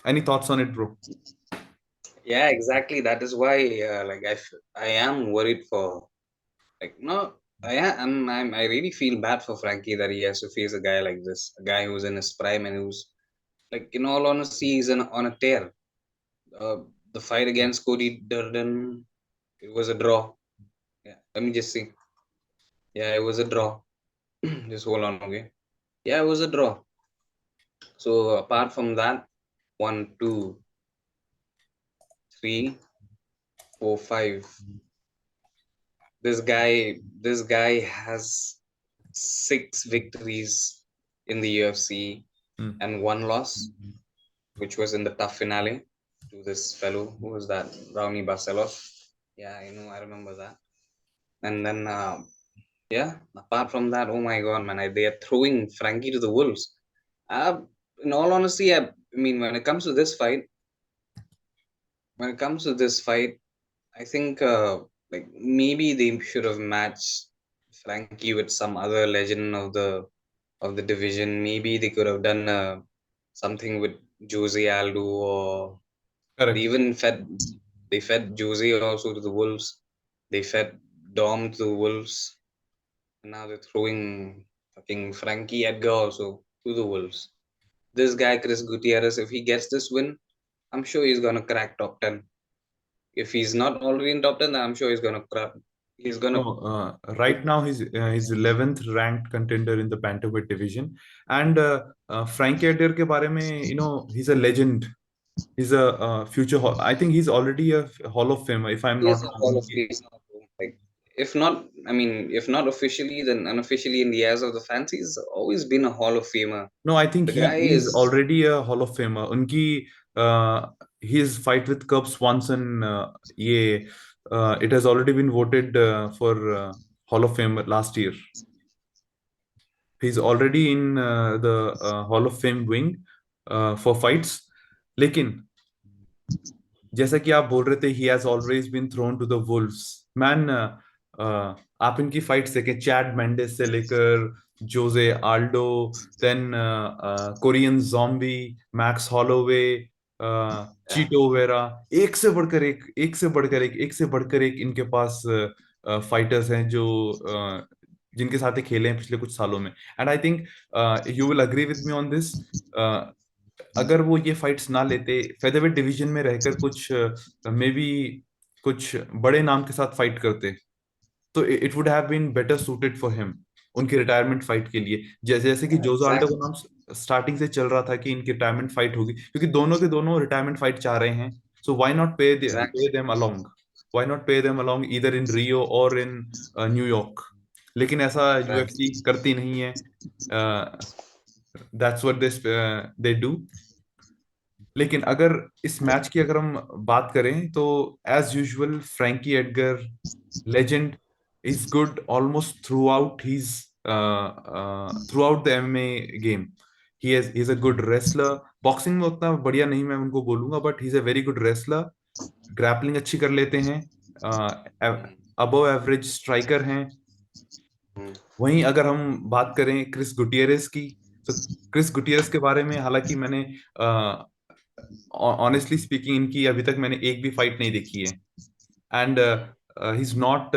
Any thoughts on it bro? Yeah, exactly. That is why, like, I am worried for, like, no, I really feel bad for Frankie that he has to face a guy like this, a guy who's in his prime and who's, like, in all honesty, he's on a tear. Uh, the fight against Cody Durden, it was a draw. Yeah, let me just see. Yeah, it was a draw. Just hold on, okay? Yeah, it was a draw. So apart from that, one, two, three, four, five. This guy has 6 victories in the UFC Hmm. and one loss, which was in the tough finale to this fellow. Who was that? Raoni Barcelos. Yeah, I remember that. And then, yeah, apart from that, oh my god, man, they are throwing Frankie to the wolves. Uh, in all honesty, I mean, when it comes to this fight, I think like maybe they should have matched Frankie with some other legend of the division. Maybe they could have done something with Jose Aldo, or they Correct. even fed Jose also to the Wolves. They fed Dom to the Wolves, and now they're throwing fucking Frankie Edgar also to the Wolves. This guy Chris Gutierrez, if he gets this win, I'm sure he's gonna crack top 10. If he's not already in top 10, then I'm sure he's gonna crack. He's No, gonna. right now he's 11th ranked contender in the bantamweight division, and Frankie Edgar के बारे में, he's a legend. He's a future. I think he's already a Hall of Famer, if I'm He not is a wrong. Hall of Fame. Like, if not, I mean, if not officially, then unofficially in the eyes of the fans, he's always been a Hall of Famer. No, I think The he guy is is. already a Hall of Famer. उनकी his fight with Cub Swanson, ये it has already been voted for Hall of Fame last year. He's already in the Hall of Fame wing for fights. लेकिन जैसा कि आप बोल रहे थे, he has always been thrown to the wolves man. आप इनकी फाइट्स देखें, चैड मेंडिस से लेकर Jose Aldo, then Korean Zombie, Max Holloway, Yeah, Chito Vera, एक से बढ़कर एक से बढ़कर एक से बढ़कर एक इनके पास फाइटर्स हैं जो जिनके साथ ये खेले हैं पिछले कुछ सालों में। And I think you will agree with me on this. अगर वो ये फाइट्स ना लेते, फेदरवेट डिवीजन में रहकर कुछ मे बी कुछ बड़े नाम के साथ फाइट करते, तो it would have been better suited for him उनकी रिटायरमेंट फाइट के लिए। जैसे जैसे कि yeah, जोजो आल्डो का exactly, नाम स्टार्टिंग से चल रहा था कि इनकी रिटायरमेंट फाइट होगी, क्योंकि दोनों के दोनों रिटायरमेंट फाइट चाह रहे हैं। So why not pay exactly, them along, why not pay them along either in Rio और इन न्यूयॉर्क। लेकिन ऐसा यूएफसी exactly. करती नहीं है। That's what they do. लेकिन अगर इस मैच की अगर हम बात करें तो as usual Frankie Edgar legend is good almost throughout his throughout the MMA game. He is a good wrestler. Boxing में उतना बढ़िया नहीं मैं उनको बोलूंगा, but he is a very good wrestler. Grappling अच्छी कर लेते हैं, Mm, अबव एवरेज स्ट्राइकर हैं। mm, वहीं अगर हम बात करें क्रिस गुटियरेस की, तो क्रिस गुटियरेस के बारे में हालांकि मैंने ऑनेस्टली स्पीकिंग इनकी अभी तक मैंने एक भी फाइट नहीं देखी है। एंड ही इज नॉट,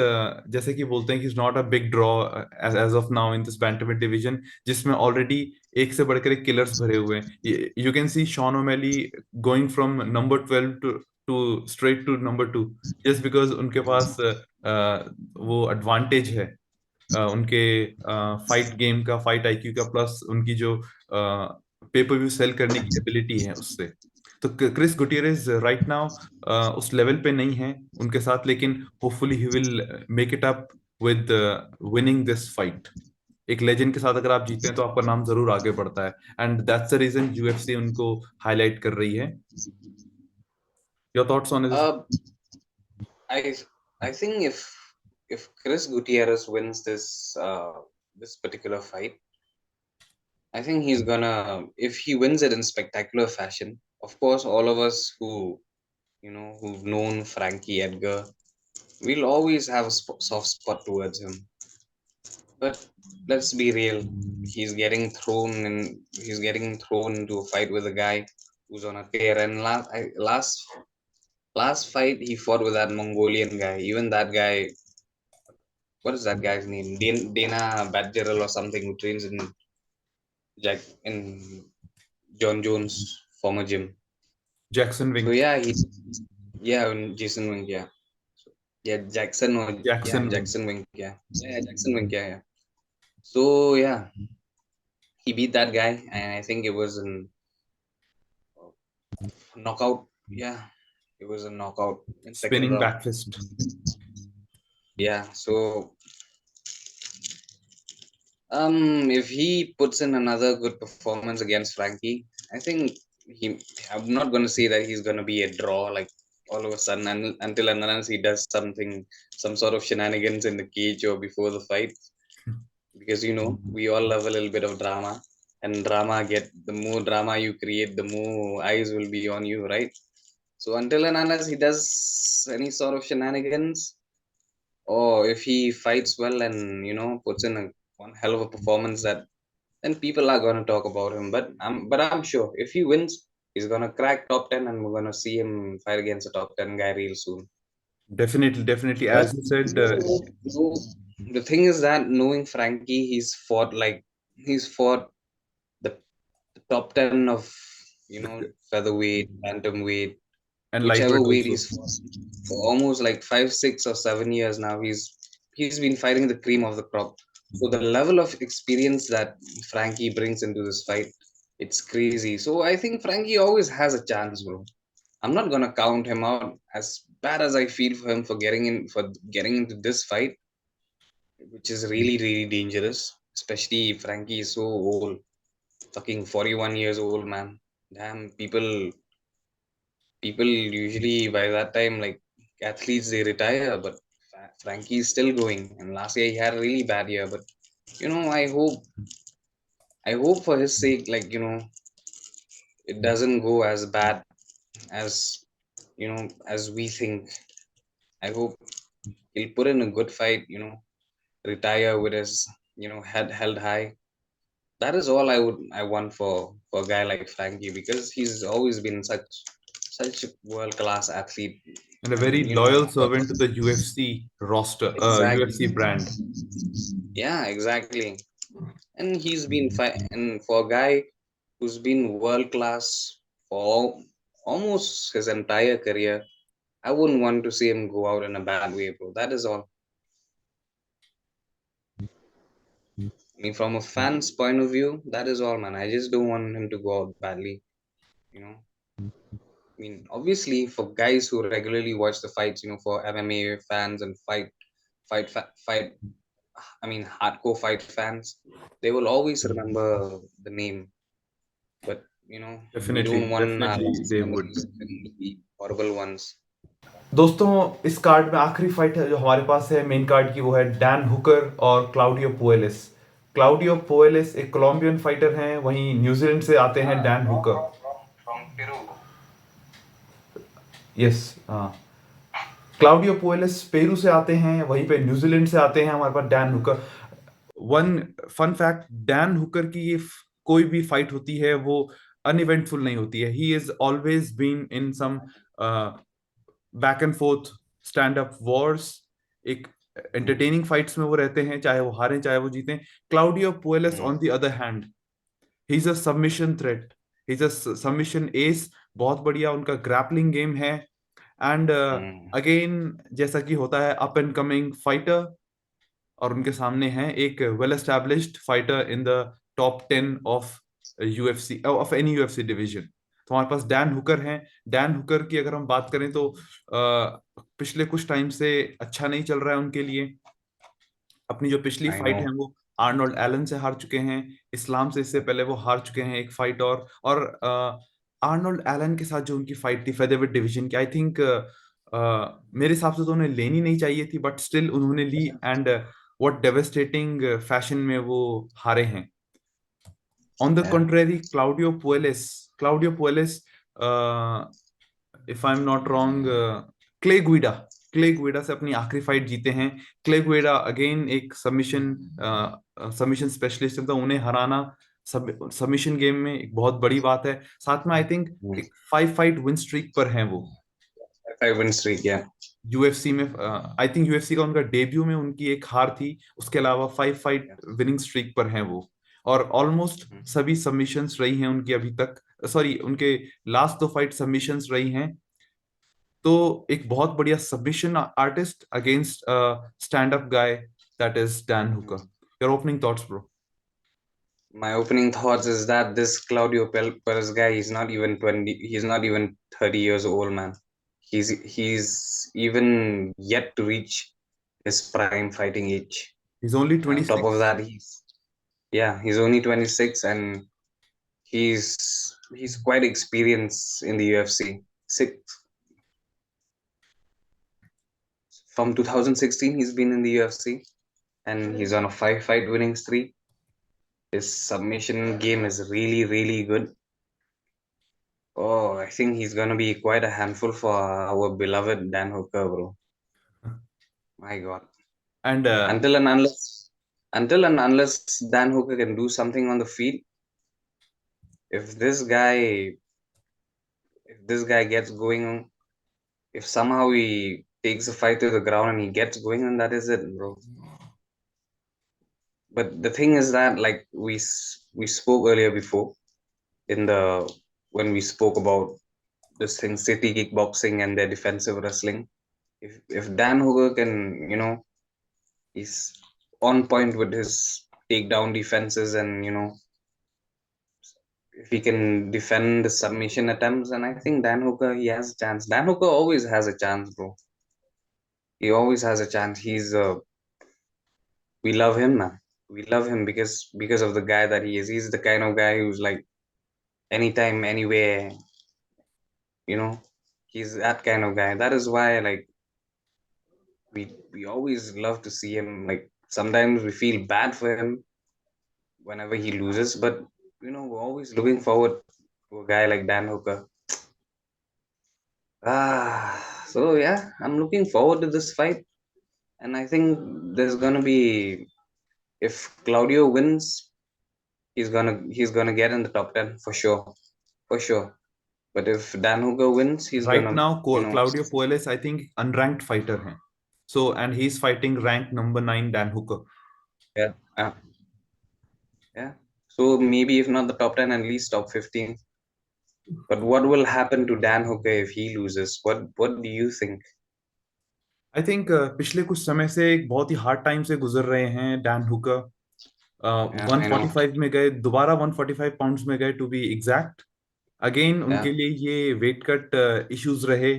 जैसे कि बोलते हैं कि is not a big draw as of now in this bantamweight division, जिसमें ऑलरेडी एक से बढ़कर एक किलर्स भरे हुए हैं। You can see Shawn O'Malley going from number 12 to straight to number 2, just because उनके पास वो एडवांटेज है उनके फाइट गेम का, फाइट आईक्यू का, प्लस उनकी जो पेपर व्यू सेल करने की एबिलिटी है उससे। तो क्रिस गुटियरेज राइट नाउ उस लेवल पे नहीं है उनके साथ, लेकिन hopefully he will make it up with winning this fight. एक लेजेंड के साथ अगर आप जीते हैं तो आपका नाम जरूर आगे बढ़ता है, and that's the reason UFC उनको हाईलाइट कर रही है। Your thoughts on this? Uh, I I think if Chris Gutierrez wins this particular fight, I think he's gonna, if he wins it in spectacular fashion. Of course, all of us who've known Frankie Edgar, we'll always have a soft spot towards him. But let's be real, he's getting thrown into a fight with a guy who's on a tear. And last fight he fought with that Mongolian guy. Even that guy, what is that guy's name? Dana Badgerel or something, who trains in Jack in John Jones' former gym. Jackson So Wink. yeah, Jason Wink, yeah. So, yeah, Jackson Wink. Jackson Wink, yeah, Jackson Wink, yeah. So yeah, he beat that guy, and I think it was a knockout. Yeah, it was a knockout in second spinning round. बैकफिस्ट। Yeah, so if he puts in another good performance against Frankie, I think he. I'm not going to say that he's going to be a draw like all of a sudden, until and unless he does something, some sort of shenanigans in the cage or before the fight, because we all love a little bit of drama, and the more drama you create, the more eyes will be on you, right? So until and unless he does any sort of shenanigans, or if he fights well and puts in a one hell of a performance, that then people are going to talk about him. But I'm sure if he wins, he's going to crack top 10, and we're going to see him fight against a top 10 guy real soon. Definitely, definitely. But As you said, the thing is that knowing Frankie, he's fought the, the top 10 of featherweight, bantamweight, and whichever lightweight weight also. he's fought for almost like 5, 6, or 7 years now. He's been fighting the cream of the crop. So the level of experience that Frankie brings into this fight, it's crazy. So I think Frankie always has a chance, bro. I'm not gonna count him out. As bad as I feel for him for getting into this fight, which is really really dangerous. Especially Frankie is so old, fucking 41 years old, man. Damn, people. people usually by that time, like athletes, they retire, but Frankie is still going. And last year he had a really bad year, but I hope for his sake, like it doesn't go as bad as as we think. I hope he'll put in a good fight, retire with his head held high. That is all I want for a guy like Frankie, because he's always been such a world class athlete. And a And very loyal servant to the UFC roster, exactly, UFC brand. yeah, exactly. And and for a guy who's been world class for almost his entire career, I wouldn't want to see him go out in a bad way, bro. That is all. I mean, from a fan's point of view, that is all, man. I just don't want him to go out badly. You know, I mean, obviously, for guys who regularly watch the fights, for MMA fans and fight. I mean, hardcore fight fans, they will always remember the name. But we Definitely, don't want our definitely lasting they would. memories of him to be horrible ones. दोस्तों, इस card में आखिरी fight है जो हमारे पास है main card की, वो है डैन हुकर और क्लाउडियो पोएलिस। क्लाउडियो पोएलिस एक कोलंबियन फाइटर हैं, वहीं न्यूजीलैंड से आते हैं Dan Hooker. From Peru. Yes, हाँ। क्लाउडियो पोएलिस पेरू से आते हैं, वहीं पे न्यूजीलैंड से आते हैं हमारे पास Dan Hooker. One fun fact, Dan Hooker की ये कोई भी फाइट होती है वो अनइवेंटफुल नहीं होती है। He is always been in some back and forth stand up wars. एक Mm, एंटरटेनिंग फाइट्स में वो रहते हैं, चाहे वो हारें चाहे वो जीतें। Claudio Puelles mm, on the other hand, he is a submission threat, he is a submission ace. बहुत बढ़िया उनका ग्रैपलिंग गेम है। एंड mm, अगेन, जैसा कि होता है अप एंड कमिंग फाइटर, और उनके सामने है एक well established fighter in the top 10 of UFC, of any UFC division. तो हमारे पास डैन हुकर हैं। डैन हुकर की अगर हम बात करें तो पिछले कुछ टाइम से अच्छा नहीं चल रहा है उनके लिए। अपनी जो पिछली I फाइट know. है वो आर्नोल्ड एलन से हार चुके हैं। इस्लाम से इससे पहले वो हार चुके हैं एक फाइट। और आर्नोल्ड एलन के साथ जो उनकी फाइट थी फेदरवेट डिवीजन की, आई थिंक मेरे हिसाब से तो उन्हें लेनी नहीं चाहिए थी, बट स्टिल उन्होंने ली। एंड व्हाट डेवेस्टेटिंग फैशन में वो हारे हैं। On the Yeah. Contrary, Claudio Puelles, if I am not wrong, Clay Guida Clay Guida से अपनी आखिरी फाइट जीते हैं। क्ले गुइडा अगेन एक सबमिशन स्पेशलिस्ट है, तो उन्हें हराना सबमिशन गेम में एक बहुत बड़ी बात है। साथ में आई थिंक Mm. एक 5 फाइट विन स्ट्रीक पर हैं वो Five win streak. Yeah. UFC में। आई थिंक यूएफसी का उनका डेब्यू में उनकी एक हार थी, उसके अलावा 5 फाइट Yeah. विनिंग स्ट्रीक पर हैं वो। और ऑलमोस्ट Mm. सभी सबमिशंस रही हैं उनकी अभी तक। सॉरी, उनके लास्ट 2 फाइट सबमिशंस रही हैं। तो एक बहुत बढ़िया submission artist against stand up guy, that is Dan Mm. Hooker. Your opening thoughts bro. My opening thoughts is that this Perez guy, he's not even 20. He's not even 30 years old, man. He's even yet to reach his prime fighting age. Is only And on top of 26। that, he's only 26, and he's he's quite experienced in the UFC. Six From 2016, he's been in the UFC, and he's on a five-fight winning streak. His submission game is really, really good. Oh, I think he's gonna be quite a handful for our beloved Dan Hooker, bro. My God. And Until and unless Dan Hooker can do something on the field, if this guy if this guy gets going, if somehow he takes the fight to the ground and he gets going, then that is it, bro. But the thing is that, like we spoke earlier before in the when we spoke about this thing, city kickboxing and their defensive wrestling. If Dan Hooker can, he's on point with his takedown defenses, and if he can defend the submission attempts, and I think Dan Hooker, he has a chance. Dan Hooker always has a chance, bro. He always has a chance. We love him, man. We love him because of the guy that he is. He's the kind of guy who's like anytime, anywhere, you know. He's that kind of guy. That is why like we always love to see him. Like sometimes we feel bad for him whenever he loses, but we're always looking forward to a guy like Dan Hooker. So yeah, I'm looking forward to this fight, and I think there's gonna be, if Claudio wins, he's gonna get in the top 10 for sure. But if Dan Hooker wins, he's Right gonna, now, you know, Claudio Puelles, I think, unranked fighter हैं. So, and he's fighting ranked number 9 Dan Hooker. yeah, yeah. So maybe if not the top 10, at least top 15. But what will happen to Dan Hooker if he loses? What do you think? I think पिछले कुछ समय से एक बहुत ही hard time से गुजर रहे हैं Dan Hooker. Yeah, one I forty know. Five में गए, दोबारा 145 पाउंड्स में गए to be exact. Again Yeah, उनके लिए ये वेट कट इश्यूज रहे.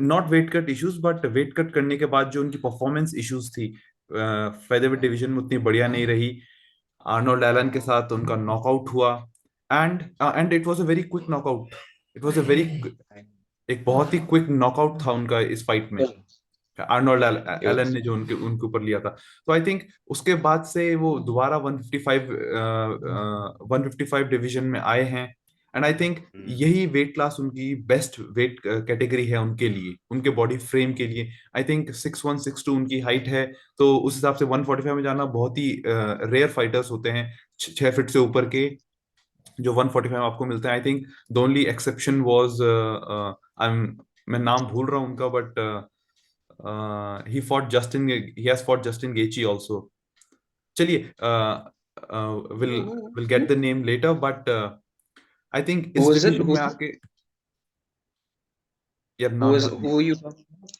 Not weight cut issues but weight cut करने के बाद जो उनकी परफॉर्मेंस इश्यूज थी फेदरवेट yeah, डिवीजन में उतनी बढ़िया नहीं रही. आर्नोल्ड एलन के साथ उनका नॉकआउट हुआ. And it was a very quick knockout. It was a very, I एक बहुत ही क्विक नॉकआउट था उनका इस फाइट में. know. Arnold It Allen was. ने जो उनके उनके ऊपर लिया था. तो आई थिंक उसके बाद से वो दोबारा 155 डिवीजन में आए हैं. And I think Mm. यही वेट क्लास उनकी बेस्ट वेट कैटेगरी है उनके लिए, उनके बॉडी फ्रेम के लिए. आई थिंक 6'1" 6'2" उनकी हाइट है. तो उस हिसाब से 145 में जाना बहुत ही रेयर फाइटर्स होते हैं 6 फीट से ऊपर के जो 145 आपको मिलते हैं. I think the only exception was, I am, मैं नाम भूल रहा हूँ उनका, but he has fought Justin Gaethje also. चलिए, will will get the name later, but I think Who इस was it? डिवीजन में आके, यार नाम याद नहीं. Who you talking about?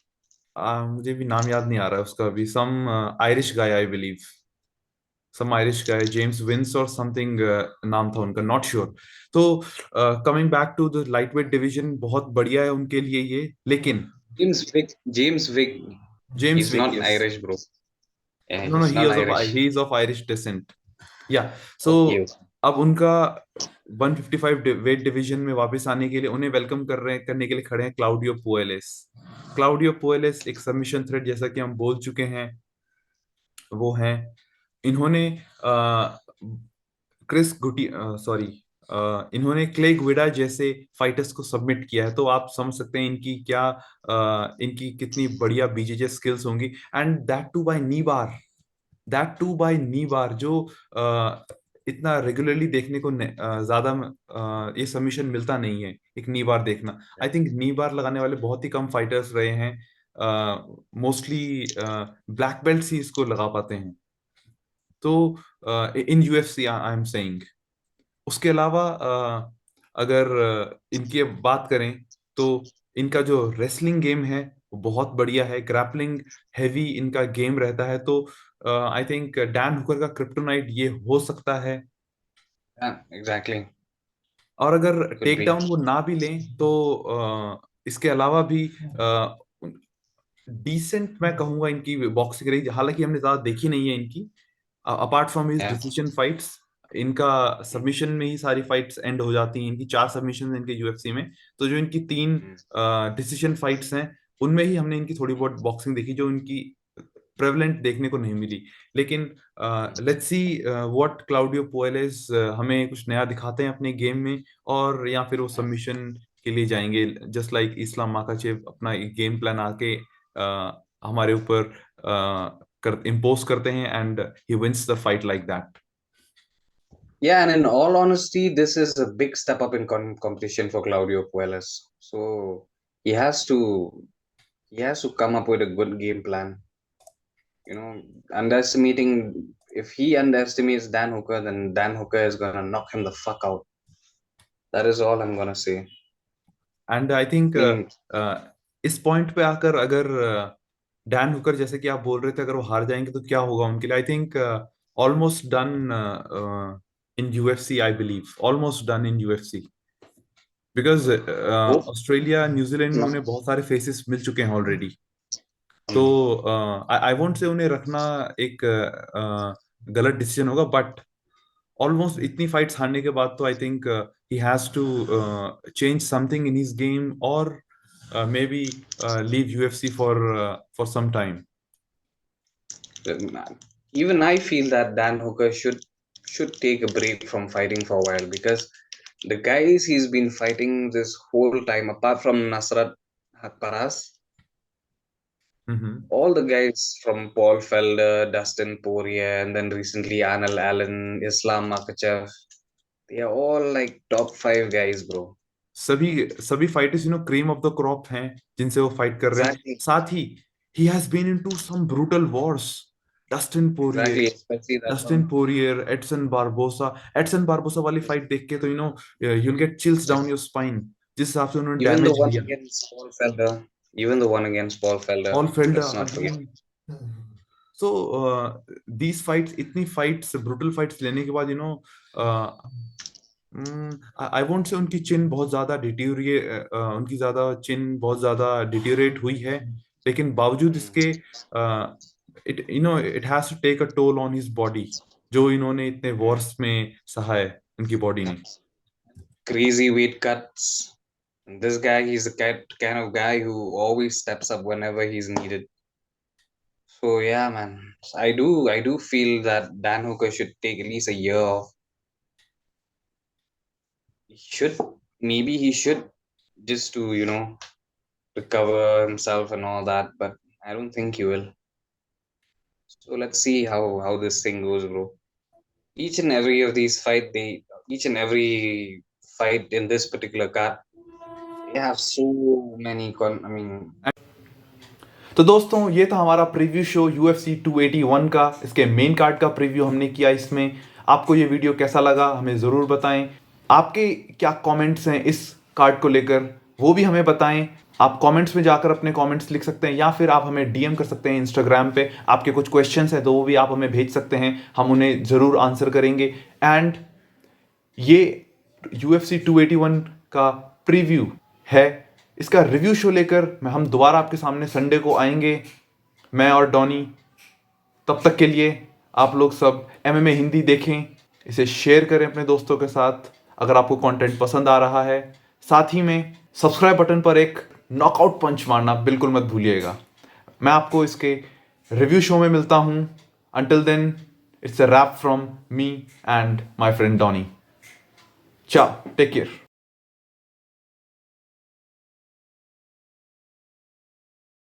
मुझे भी नाम याद नहीं आ रहा है उसका अभी. Some Irish guy I believe, some Irish guy, James Vince और समथिंग नाम था उनका, नॉट श्योर. तो coming back to the lightweight division, बहुत बढ़िया है उनके लिए ये, लेकिन James Vick. James Vick. James He's Vick, not yes. Irish, bro. Yeah, no no, he's not Irish. he is of Irish descent. या, सो Okay. अब उनका 155 वेट डिवीजन में वापस आने के लिए उन्हें वेलकम करने के लिए खड़े हैं क्लाउडियो पोएलेस. क्लाउडियो पोएलेस एक सबमिशन थ्रेट, जैसा कि हम बोल चुके हैं, वो हैं. इन्होंने क्रिस गुटी सॉरी इन्होंने क्ले गुइडा जैसे फाइटर्स को सबमिट किया है. तो आप समझ सकते हैं इनकी क्या, इनकी कितनी बढ़िया बीजेजे स्किल्स होंगी. एंड दैट टू बाय नी बार, जो इतना रेगुलरली देखने को ज्यादा ये सबमिशन मिलता नहीं है, एक नी बार देखना. आई थिंक नी बार लगाने वाले बहुत ही कम फाइटर्स रहे हैं. मोस्टली ब्लैक बेल्ट ही इसको लगा पाते हैं. तो इन यूएफसी आई एम सेइंग. उसके अलावा अगर इनकी बात करें, तो इनका जो रेसलिंग गेम है वो बहुत बढ़िया है. ग्रैपलिंग हैवी इनका गेम रहता है. तो आई थिंक डैन हुकर का क्रिप्टोनाइट ये हो सकता है. Yeah, exactly. और अगर Could टेक be. डाउन वो ना भी लें, तो इसके अलावा भी डिसेंट मैं कहूंगा इनकी बॉक्सिंग रही. हालांकि हमने ज्यादा देखी नहीं है इनकी, apart from his Yeah. Decision fights. इनका सबमिशन में ही सारी फाइट्स एंड हो जाती हैं. इनकी 4 सबमिशन इनके यूएफसी में. तो जो इनकी 3 Mm. डिसीजन फाइट्स हैं, उनमें ही हमने इनकी थोड़ी बहुत बॉक्सिंग देखी जो इनकी प्रेवलेंट देखने को नहीं मिली. लेकिन लेट्स सी व्हाट क्लाउडियो पोएलेस हमें कुछ नया दिखाते हैं अपने गेम में, और या फिर वो सबमिशन के लिए जाएंगे जस्ट लाइक इस्लाम माखाचेव अपना एक गेम प्लान आके हमारे ऊपर कर इम्पोज करते हैं, and he wins the fight like that. Yeah, and in all honesty, this is a big step up in competition for Claudio Puelles. So he has to he has to come up with a good game plan. Underestimating, if he underestimates Dan Hooker, then Dan Hooker is gonna knock him the fuck out. That is all I'm gonna say. And I think I mean, इस point पे आकर, अगर Dan Hooker जैसे कि आप बोल रहे थे, अगर वो हार जाएंगे तो क्या होगा उनके लिए. आई think almost done in UFC, I believe almost done in UFC. Because hope Australia New Zealand में not. उन्हें बहुत सारे फेसेस मिल चुके हैं ऑलरेडी. तो Mm. आई वोंट से उन्हें रखना एक गलत डिसीजन होगा, बट ऑलमोस्ट इतनी फाइट्स हारने के बाद तो I think he has to change something in his game, और maybe leave UFC for some time. Even I feel that Dan Hooker should take a break from fighting for a while, because the guys he's been fighting this whole time, apart from Nasrat Hakparas, Mhm. all the guys from Paul Felder, Dustin Poirier, and then recently Anil Allen, Islam Makhachev, they are all like top 5 guys, bro. सभी सभी fighters cream of the crop हैं जिनसे वो fight कर रहे हैं. Exactly, साथ ही has been into some brutal wars. Dustin Poirier exactly, especially that Dustin one. Poirier Edson Barboza वाली फाइट देख के तो you'll get chills down your spine. जिस हिसाब से उन्होंने Even the डैमेज one लिया. against Paul Felder, even the one against Paul Felder, all let's Felder not forget. Again. So these fights, इतनी फाइट्स, ब्रूटल फाइट्स लेने के बाद आई won't से उनकी चिन बहुत ज्यादा उनकी डिटीरिएट हुई है. लेकिन बावजूद Hmm. इसके it has to take a toll on his body, जो इन्होंने इतने वॉर्स में सहा है उनकी बॉडी ने. Crazy weight cuts. And this guy, he's the kind of guy who always steps up whenever he's needed. So yeah, man, I do feel that Dan Hooker should take at least a year off. He should, maybe he should, just to recover himself and all that. But I don't think he will. So let's see how this thing goes, bro. Each and every of these each and every fight in this particular card, they have so many I mean, तो दोस्तों, ये था हमारा preview show UFC 281 का. इसके main card का preview हमने किया. इसमें आपको ये वीडियो कैसा लगा हमें ज़रूर बताएं. आपके क्या कमेंट्स हैं इस कार्ड को लेकर, वो भी हमें बताएं. आप कमेंट्स में जाकर अपने कमेंट्स लिख सकते हैं, या फिर आप हमें डीएम कर सकते हैं इंस्टाग्राम पे. आपके कुछ क्वेश्चंस हैं तो वो भी आप हमें भेज सकते हैं, हम उन्हें ज़रूर आंसर करेंगे. एंड ये UFC 281 का प्रीव्यू है. इसका रिव्यू शो लेकर हम दोबारा आपके सामने संडे को आएंगे, मैं और डॉनी. तब तक के लिए आप लोग सब MMA हिंदी देखें, इसे शेयर करें अपने दोस्तों के साथ अगर आपको कंटेंट पसंद आ रहा है. साथ ही में सब्सक्राइब बटन पर एक नॉकआउट पंच मारना बिल्कुल मत भूलिएगा. मैं आपको इसके रिव्यू शो में मिलता हूं. Until then, it's a wrap from me and my friend Donny. Ciao, take care.